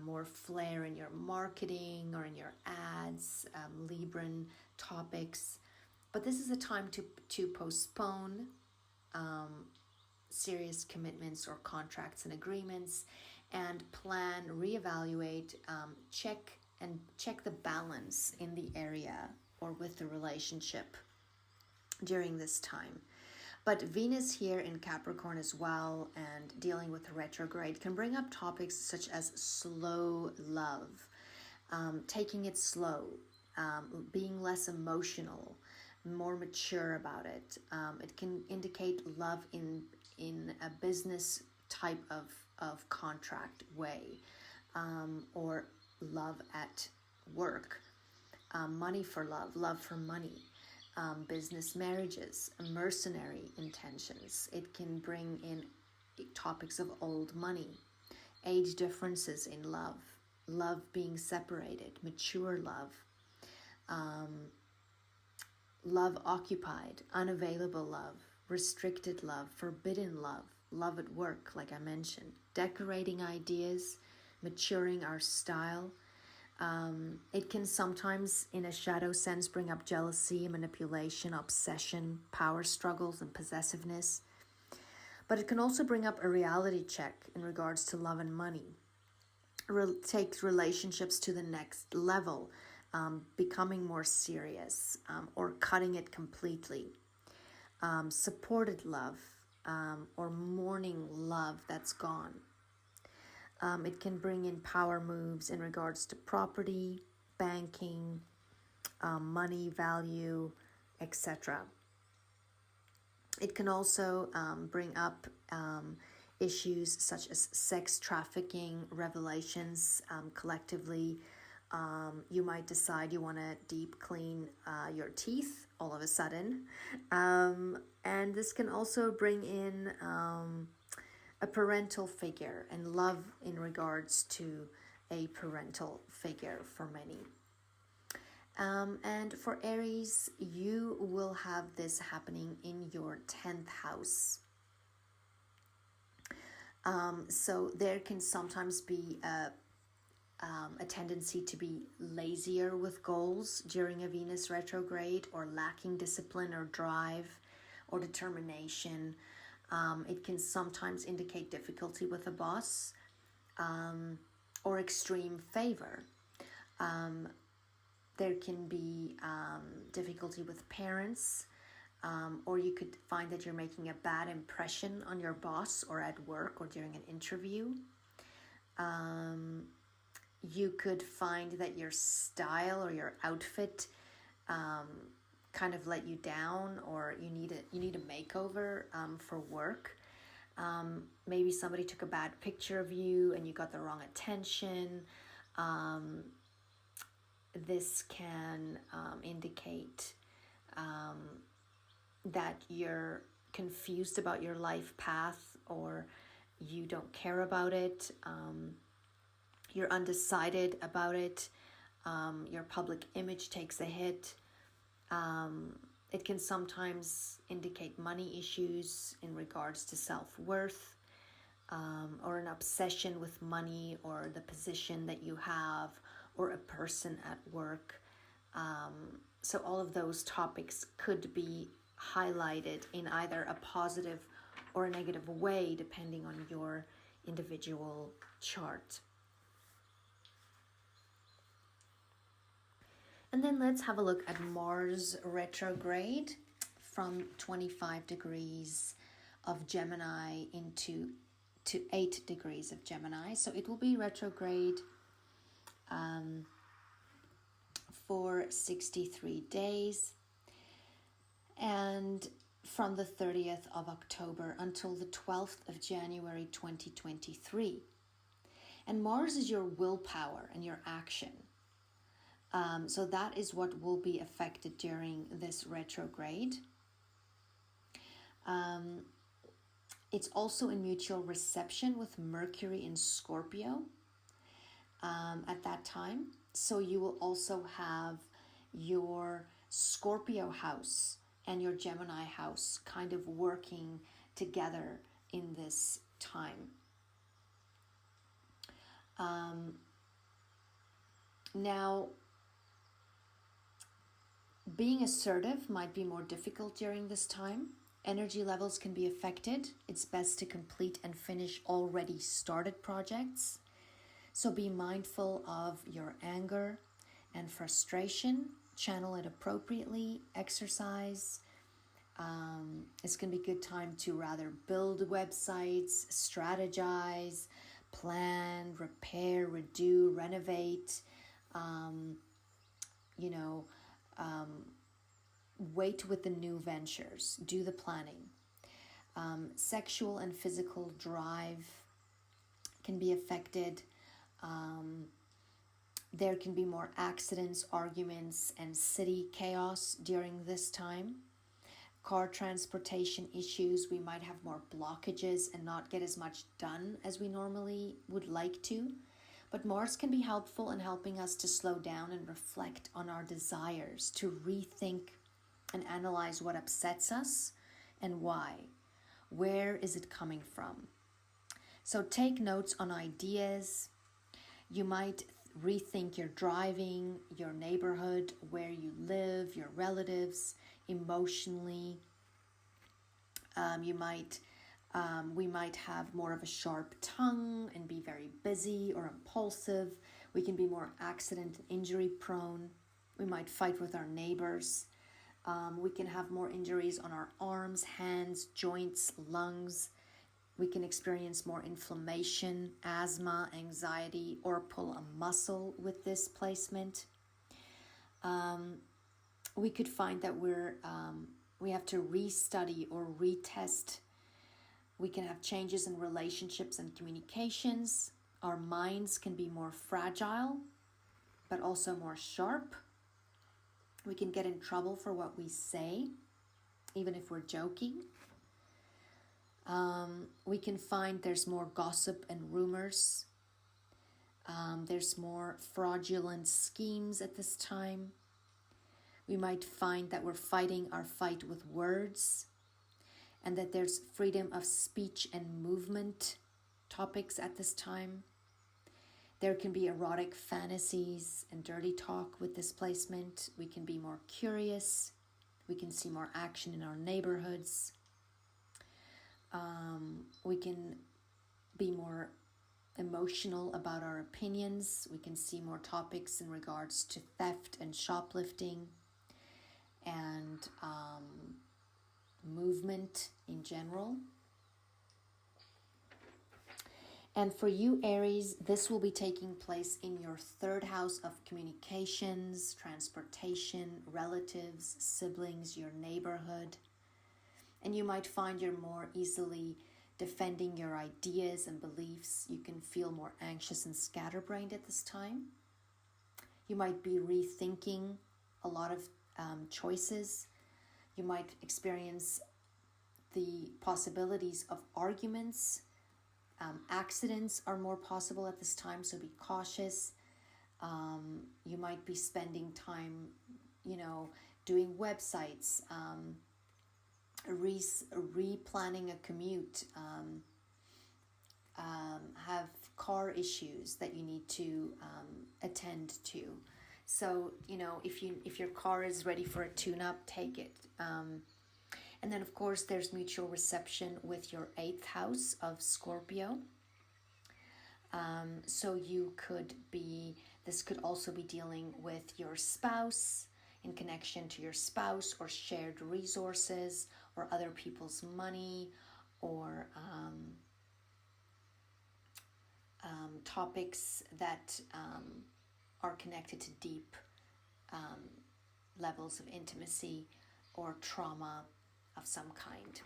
A: more flair in your marketing or in your ads, Libran topics. But this is a time to postpone serious commitments or contracts and agreements, and plan, reevaluate, check the balance in the area or with the relationship during this time. But Venus here in Capricorn as well, and dealing with the retrograde, can bring up topics such as slow love, taking it slow, being less emotional, more mature about it. It can indicate love in a business type of contract way, or love at work, money for love, love for money. Business marriages, mercenary intentions. It can bring in topics of old money, age differences in love, love being separated, mature love, love occupied, unavailable love, restricted love, forbidden love, love at work, like I mentioned, decorating ideas, maturing our style. It can sometimes, in a shadow sense, bring up jealousy, manipulation, obsession, power struggles, and possessiveness. But it can also bring up a reality check in regards to love and money. Take relationships to the next level, becoming more serious, or cutting it completely. Supported love, or mourning love that's gone. It can bring in power moves in regards to property, banking, money value, etc. It can also bring up issues such as sex trafficking, revelations collectively. You might decide you want to deep clean your teeth all of a sudden. And this can also bring in a parental figure and love in regards to a parental figure for many. And for Aries, you will have this happening in your 10th house. So there can sometimes be a tendency to be lazier with goals during a Venus retrograde, or lacking discipline or drive or determination. It can sometimes indicate difficulty with a boss, or extreme favor. There can be difficulty with parents, or you could find that you're making a bad impression on your boss or at work or during an interview. You could find that your style or your outfit kind of let you down, or you need a makeover for work. Maybe somebody took a bad picture of you and you got the wrong attention. This can indicate that you're confused about your life path, or you don't care about it. You're undecided about it. Your public image takes a hit. It can sometimes indicate money issues in regards to self-worth. or an obsession with money or the position that you have or a person at work. So all of those topics could be highlighted in either a positive or a negative way, depending on your individual chart. And then let's have a look at Mars retrograde from 25 degrees of Gemini to 8 degrees of Gemini. So it will be retrograde for 63 days, and from the 30th of October until the 12th of January 2023. And Mars is your willpower and your action. So that is what will be affected during this retrograde. It's also in mutual reception with Mercury in Scorpio at that time. So you will also have your Scorpio house and your Gemini house kind of working together in this time. Now, being assertive might be more difficult during this time. Energy levels can be affected. It's best to complete and finish already started projects. So be mindful of your anger and frustration. Channel it appropriately. Exercise. It's going to be a good time to rather build websites, strategize, plan, repair, redo, renovate. Wait with the new ventures. Do the planning. Sexual and physical drive can be affected. There can be more accidents, arguments, and city chaos during this time. Car transportation issues. We might have more blockages and not get as much done as we normally would like to. But Mars can be helpful in helping us to slow down and reflect on our desires, to rethink and analyze what upsets us and why. Where is it coming from? So take notes on ideas. You might rethink your driving, your neighborhood, where you live, your relatives, emotionally. We might have more of a sharp tongue and be very busy or impulsive. We can be more accident and injury prone. We might fight with our neighbors. We can have more injuries on our arms, hands, joints, lungs. We can experience more inflammation, asthma, anxiety, or pull a muscle with this placement. We could find that we have to restudy or retest. We can have changes in relationships and communications. Our minds can be more fragile, but also more sharp. We can get in trouble for what we say, even if we're joking. We can find there's more gossip and rumors. There's more fraudulent schemes at this time. We might find that we're fighting our fight with words, and that there's freedom of speech and movement topics at this time. There can be erotic fantasies and dirty talk with this placement. We can be more curious. We can see more action in our neighborhoods. We can be more emotional about our opinions. We can see more topics in regards to theft and shoplifting and movement in general. And for you, Aries, this will be taking place in your third house of communications, transportation, relatives, siblings, your neighborhood. And you might find you're more easily defending your ideas and beliefs. You can feel more anxious and scatterbrained at this time. You might be rethinking a lot of choices. You might experience the possibilities of arguments. Accidents are more possible at this time, so be cautious. You might be spending time, doing websites, replanning a commute, car issues that you need to attend to. So, if your car is ready for a tune-up, take it. And then, of course, there's mutual reception with your 8th house of Scorpio. So this could also be dealing with your spouse, in connection to your spouse, or shared resources, or other people's money, or topics that are connected to deep levels of intimacy or trauma of some kind.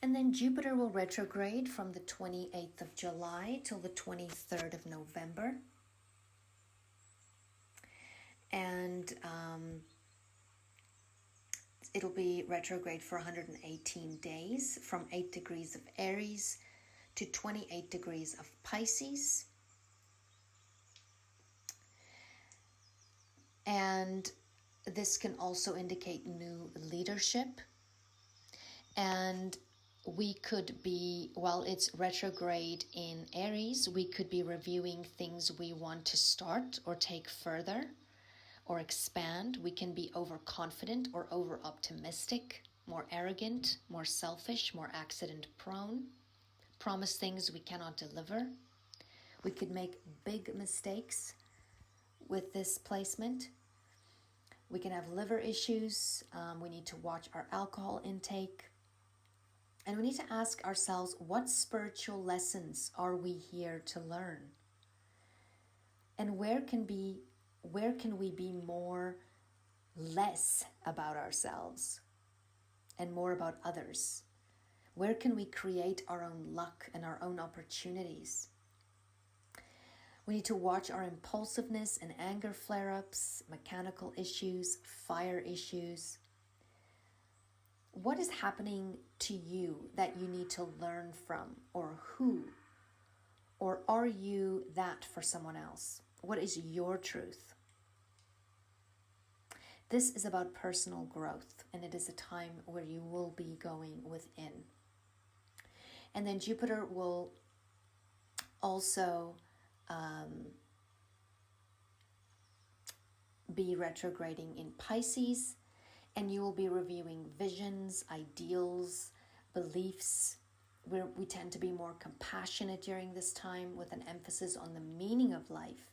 A: And then Jupiter will retrograde from the 28th of July till the 23rd of November. And it'll be retrograde for 118 days, from 8 degrees of Aries to 28 degrees of Pisces. And this can also indicate new leadership. And we could be, while it's retrograde in Aries, we could be reviewing things we want to start or take further or expand. We can be overconfident or over-optimistic, more arrogant, more selfish, more accident-prone, promise things we cannot deliver. We could make big mistakes with this placement. We can have liver issues. We need to watch our alcohol intake. And we need to ask ourselves, what spiritual lessons are we here to learn? And where can we be more less about ourselves and more about others? Where can we create our own luck and our own opportunities? We need to watch our impulsiveness and anger flare-ups, mechanical issues, fire issues. What is happening to you that you need to learn from, or who? Or are you that for someone else? What is your truth? This is about personal growth, and it is a time where you will be going within. And then Jupiter will also be retrograding in Pisces, and you will be reviewing visions, ideals, beliefs. We tend to be more compassionate during this time, with an emphasis on the meaning of life,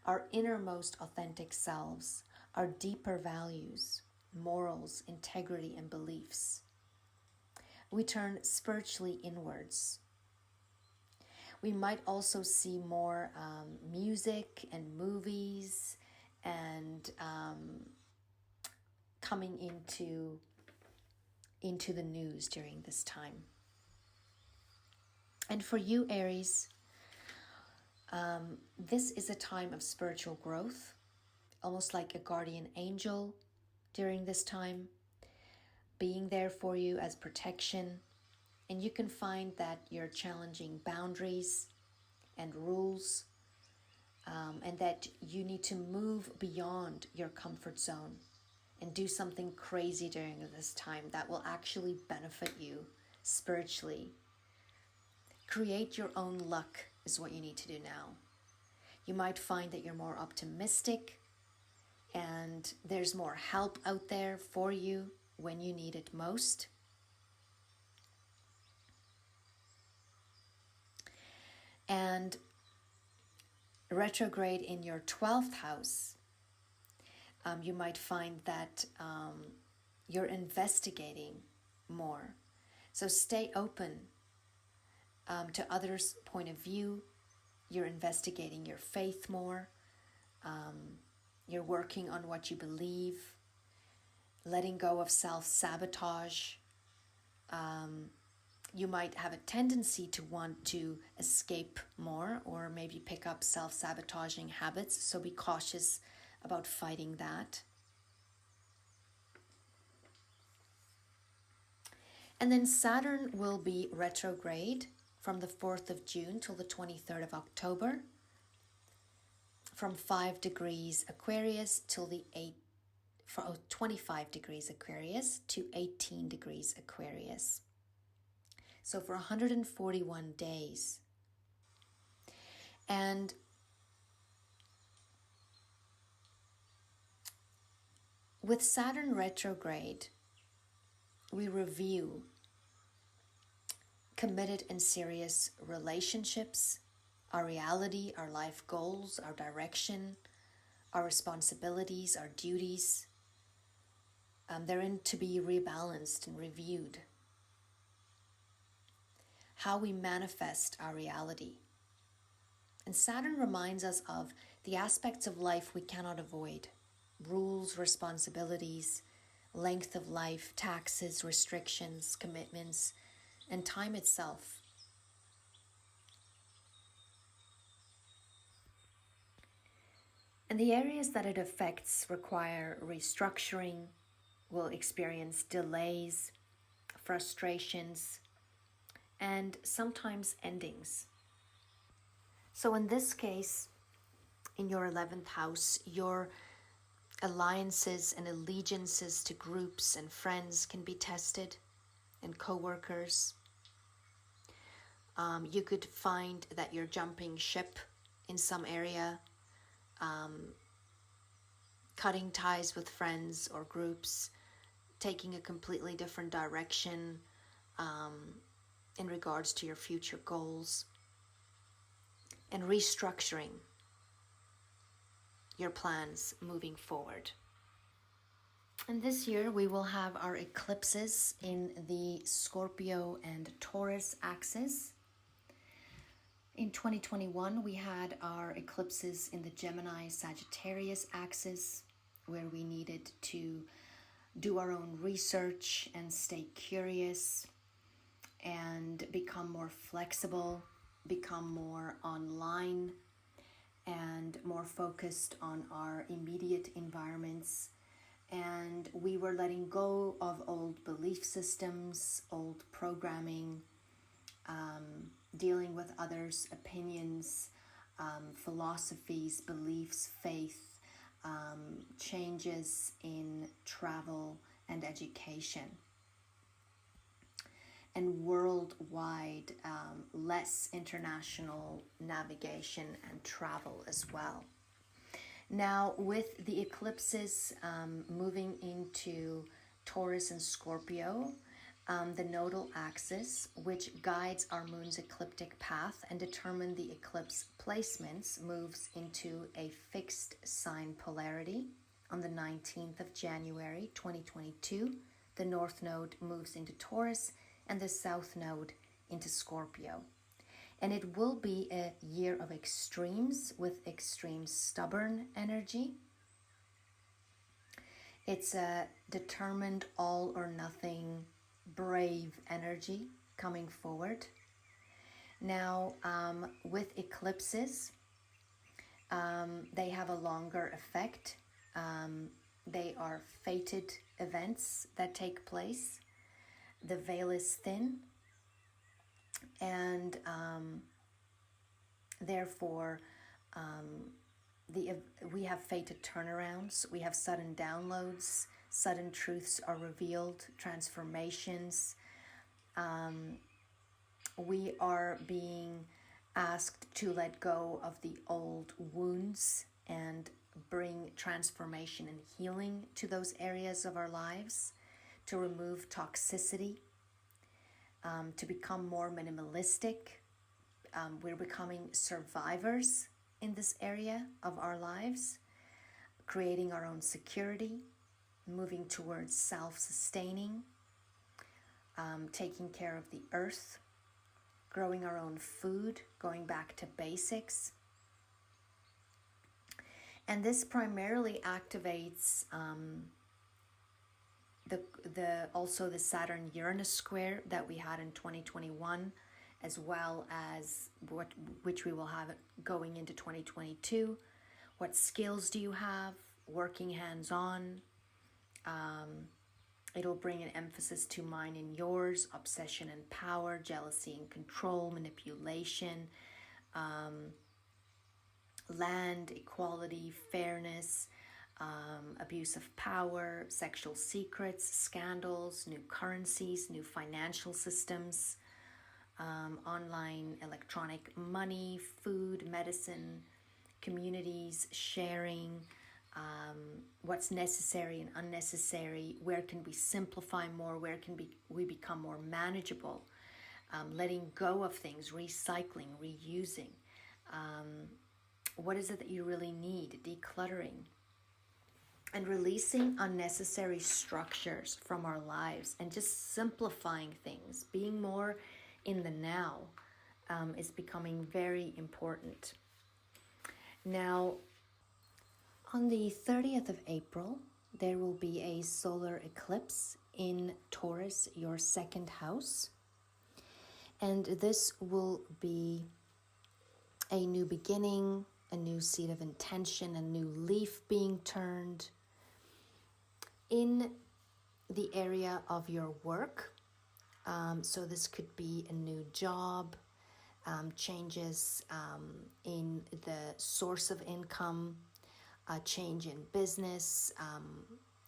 A: our innermost authentic selves, our deeper values, morals, integrity, and beliefs. We turn spiritually inwards. We might also see more music and movies and coming into the news during this time. And for you, Aries, this is a time of spiritual growth, almost like a guardian angel during this time, being there for you as protection. And you can find that you're challenging boundaries and rules, and that you need to move beyond your comfort zone and do something crazy during this time that will actually benefit you spiritually. Create your own luck is what you need to do now. You might find that you're more optimistic, and there's more help out there for you when you need it most. And retrograde in your 12th house, you might find that you're investigating more. So stay open to others' point of view. You're investigating your faith more. You're working on what you believe, letting go of self-sabotage. You might have a tendency to want to escape more, or maybe pick up self-sabotaging habits, so be cautious about fighting that. And then Saturn will be retrograde from the 4th of June till the 23rd of October, from 5 degrees Aquarius till the 25 degrees Aquarius to 18 degrees Aquarius. So for 141 days. And with Saturn retrograde, we review committed and serious relationships, our reality, our life goals, our direction, our responsibilities, our duties. They're in to be rebalanced and reviewed. How we manifest our reality. And Saturn reminds us of the aspects of life we cannot avoid. Rules, responsibilities, length of life, taxes, restrictions, commitments, and time itself. And the areas that it affects require restructuring, will experience delays, frustrations, and sometimes endings. So in this case, in your 11th house, your alliances and allegiances to groups and friends can be tested, and co-workers. You could find that you're jumping ship in some area, cutting ties with friends or groups, taking a completely different direction in regards to your future goals, and restructuring your plans moving forward. And this year we will have our eclipses in the Scorpio and Taurus axis. In 2021, we had our eclipses in the Gemini Sagittarius axis, where we needed to do our own research and stay curious and become more flexible, become more online, and more focused on our immediate environments. And we were letting go of old belief systems, old programming, dealing with others' opinions, philosophies, beliefs, faith, changes in travel and education, and worldwide, less international navigation and travel as well. Now, with the eclipses moving into Taurus and Scorpio, the nodal axis, which guides our moon's ecliptic path and determine the eclipse placements, moves into a fixed sign polarity on the 19th of January 2022. The north node moves into Taurus and the south node into Scorpio. And it will be a year of extremes with extreme stubborn energy. It's a determined all or nothing brave energy coming forward. Now, with eclipses, they have a longer effect. They are fated events that take place. The veil is thin, and therefore we have fated turnarounds. We have sudden downloads, sudden truths are revealed, transformations. We are being asked to let go of the old wounds and bring transformation and healing to those areas of our lives, to remove toxicity, to become more minimalistic. We're becoming survivors in this area of our lives, creating our own security, moving towards self-sustaining, taking care of the earth, growing our own food, going back to basics. And this primarily activates also the Saturn-Uranus square that we had in 2021, as well as which we will have going into 2022. What skills do you have? Working hands-on. It'll bring an emphasis to mine and yours, obsession and power, jealousy and control, manipulation, land, equality, fairness, abuse of power, sexual secrets, scandals, new currencies, new financial systems, online, electronic money, food, medicine, communities, sharing, what's necessary and unnecessary, where can we simplify more, where can we become more manageable, letting go of things, recycling, reusing. What is it that you really need? Decluttering. And releasing unnecessary structures from our lives and just simplifying things. Being more in the now is becoming very important. Now, on the 30th of April, there will be a solar eclipse in Taurus, your second house. And this will be a new beginning, a new seed of intention, a new leaf being turned in the area of your work. So this could be a new job, changes in the source of income, a change in business,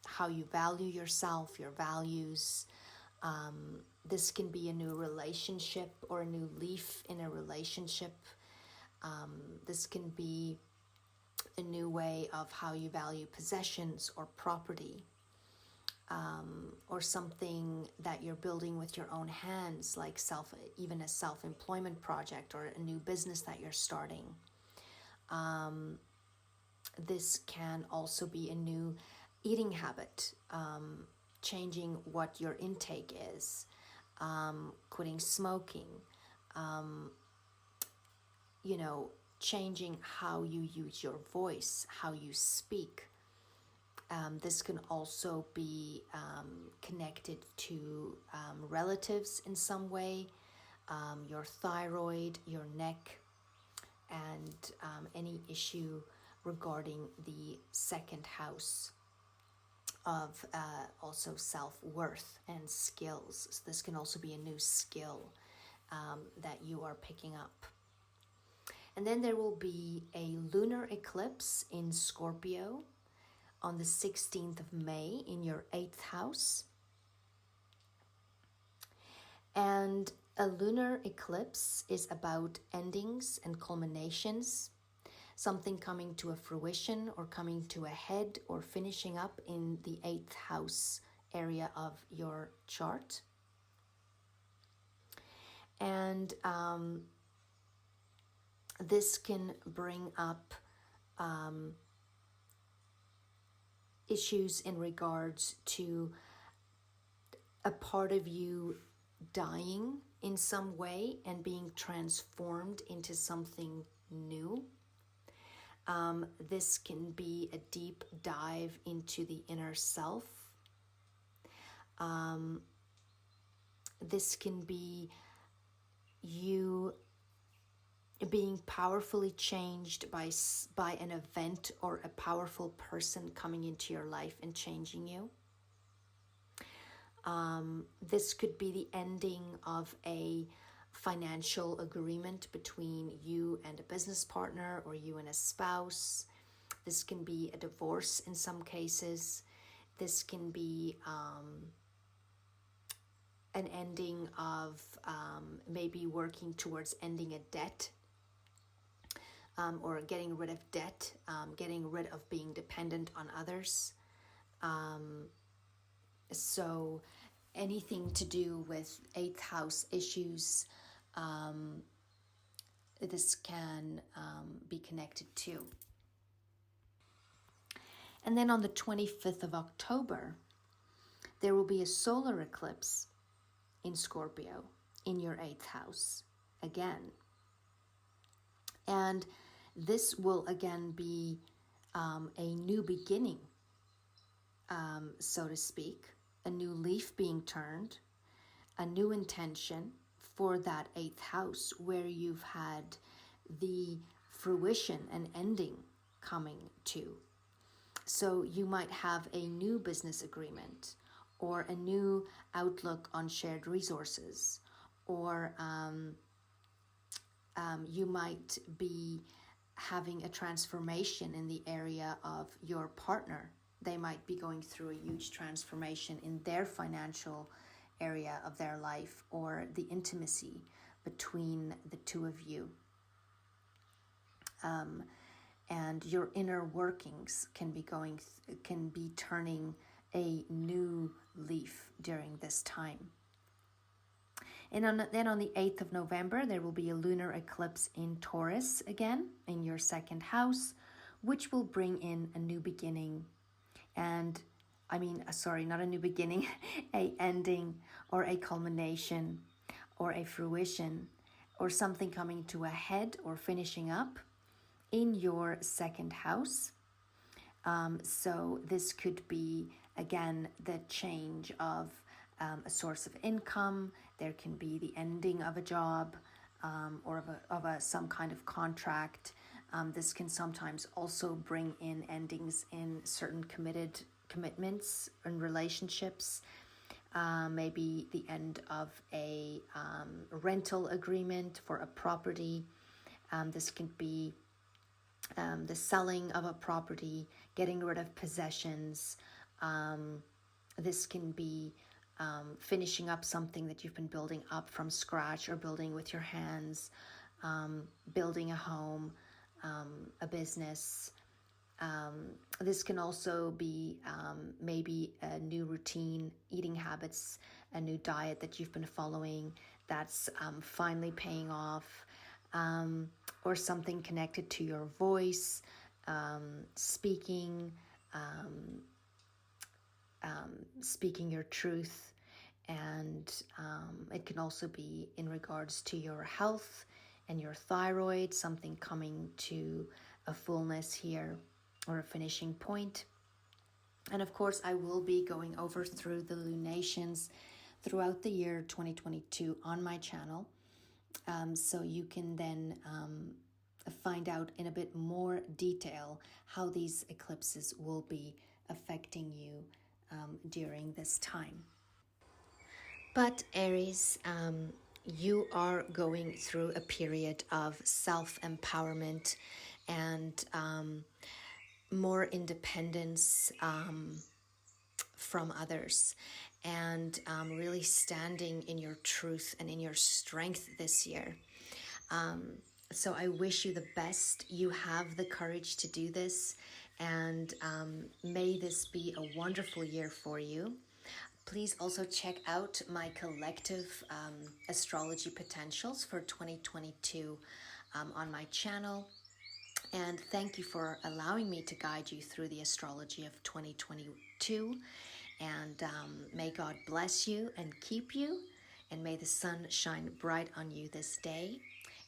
A: how you value yourself, your values. This can be a new relationship or a new leaf in a relationship. This can be a new way of how you value possessions or property, or something that you're building with your own hands, like even a self-employment project or a new business that you're starting. This can also be a new eating habit, changing what your intake is, quitting smoking, changing how you use your voice, how you speak. This can also be connected to relatives in some way, your thyroid, your neck, and any issue regarding the second house of also self-worth and skills. So this can also be a new skill that you are picking up. And then there will be a lunar eclipse in Scorpio on the 16th of May in your 8th house. And a lunar eclipse is about endings and culminations, something coming to a fruition or coming to a head or finishing up in the 8th house area of your chart. And this can bring up issues in regards to a part of you dying in some way and being transformed into something new. This can be a deep dive into the inner self. This can be you being powerfully changed by an event or a powerful person coming into your life and changing you. This could be the ending of a financial agreement between you and a business partner or you and a spouse. This can be a divorce in some cases. This can be an ending of maybe working towards ending a debt, or getting rid of debt, getting rid of being dependent on others. So anything to do with 8th house issues, this can be connected to. And then on the 25th of October, there will be a solar eclipse in Scorpio in your 8th house again. And this will again be a new beginning, so to speak, a new leaf being turned, a new intention for that 8th house where you've had the fruition and ending coming to. So you might have a new business agreement or a new outlook on shared resources, or you might be having a transformation in the area of your partner. They might be going through a huge transformation in their financial area of their life or the intimacy between the two of you. And your inner workings can be turning a new leaf during this time. And then on the 8th of November, there will be a lunar eclipse in Taurus again, in your second house, which will bring in a new beginning. And not a new beginning, a ending or a culmination or a fruition or something coming to a head or finishing up in your second house. So this could be, again, the change of a source of income. There can be the ending of a job or of some kind of contract. This can sometimes also bring in endings in certain commitments and relationships. Maybe the end of a rental agreement for a property. This can be the selling of a property, getting rid of possessions. This can be finishing up something that you've been building up from scratch or building with your hands, building a home, a business. This can also be maybe a new routine, eating habits, a new diet that you've been following that's finally paying off, or something connected to your voice, speaking your truth. And it can also be in regards to your health and your thyroid, something coming to a fullness here or a finishing point. And of course, I will be going through the lunations throughout the year 2022 on my channel. So you can then find out in a bit more detail how these eclipses will be affecting you during this time. But Aries, you are going through a period of self-empowerment and more independence from others, and really standing in your truth and in your strength this year. So I wish you the best. You have the courage to do this, and may this be a wonderful year for you. Please also check out my collective astrology potentials for 2022 on my channel. And thank you for allowing me to guide you through the astrology of 2022. And may God bless you and keep you. And may the sun shine bright on you this day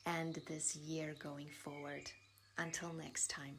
A: and this year going forward. Until next time.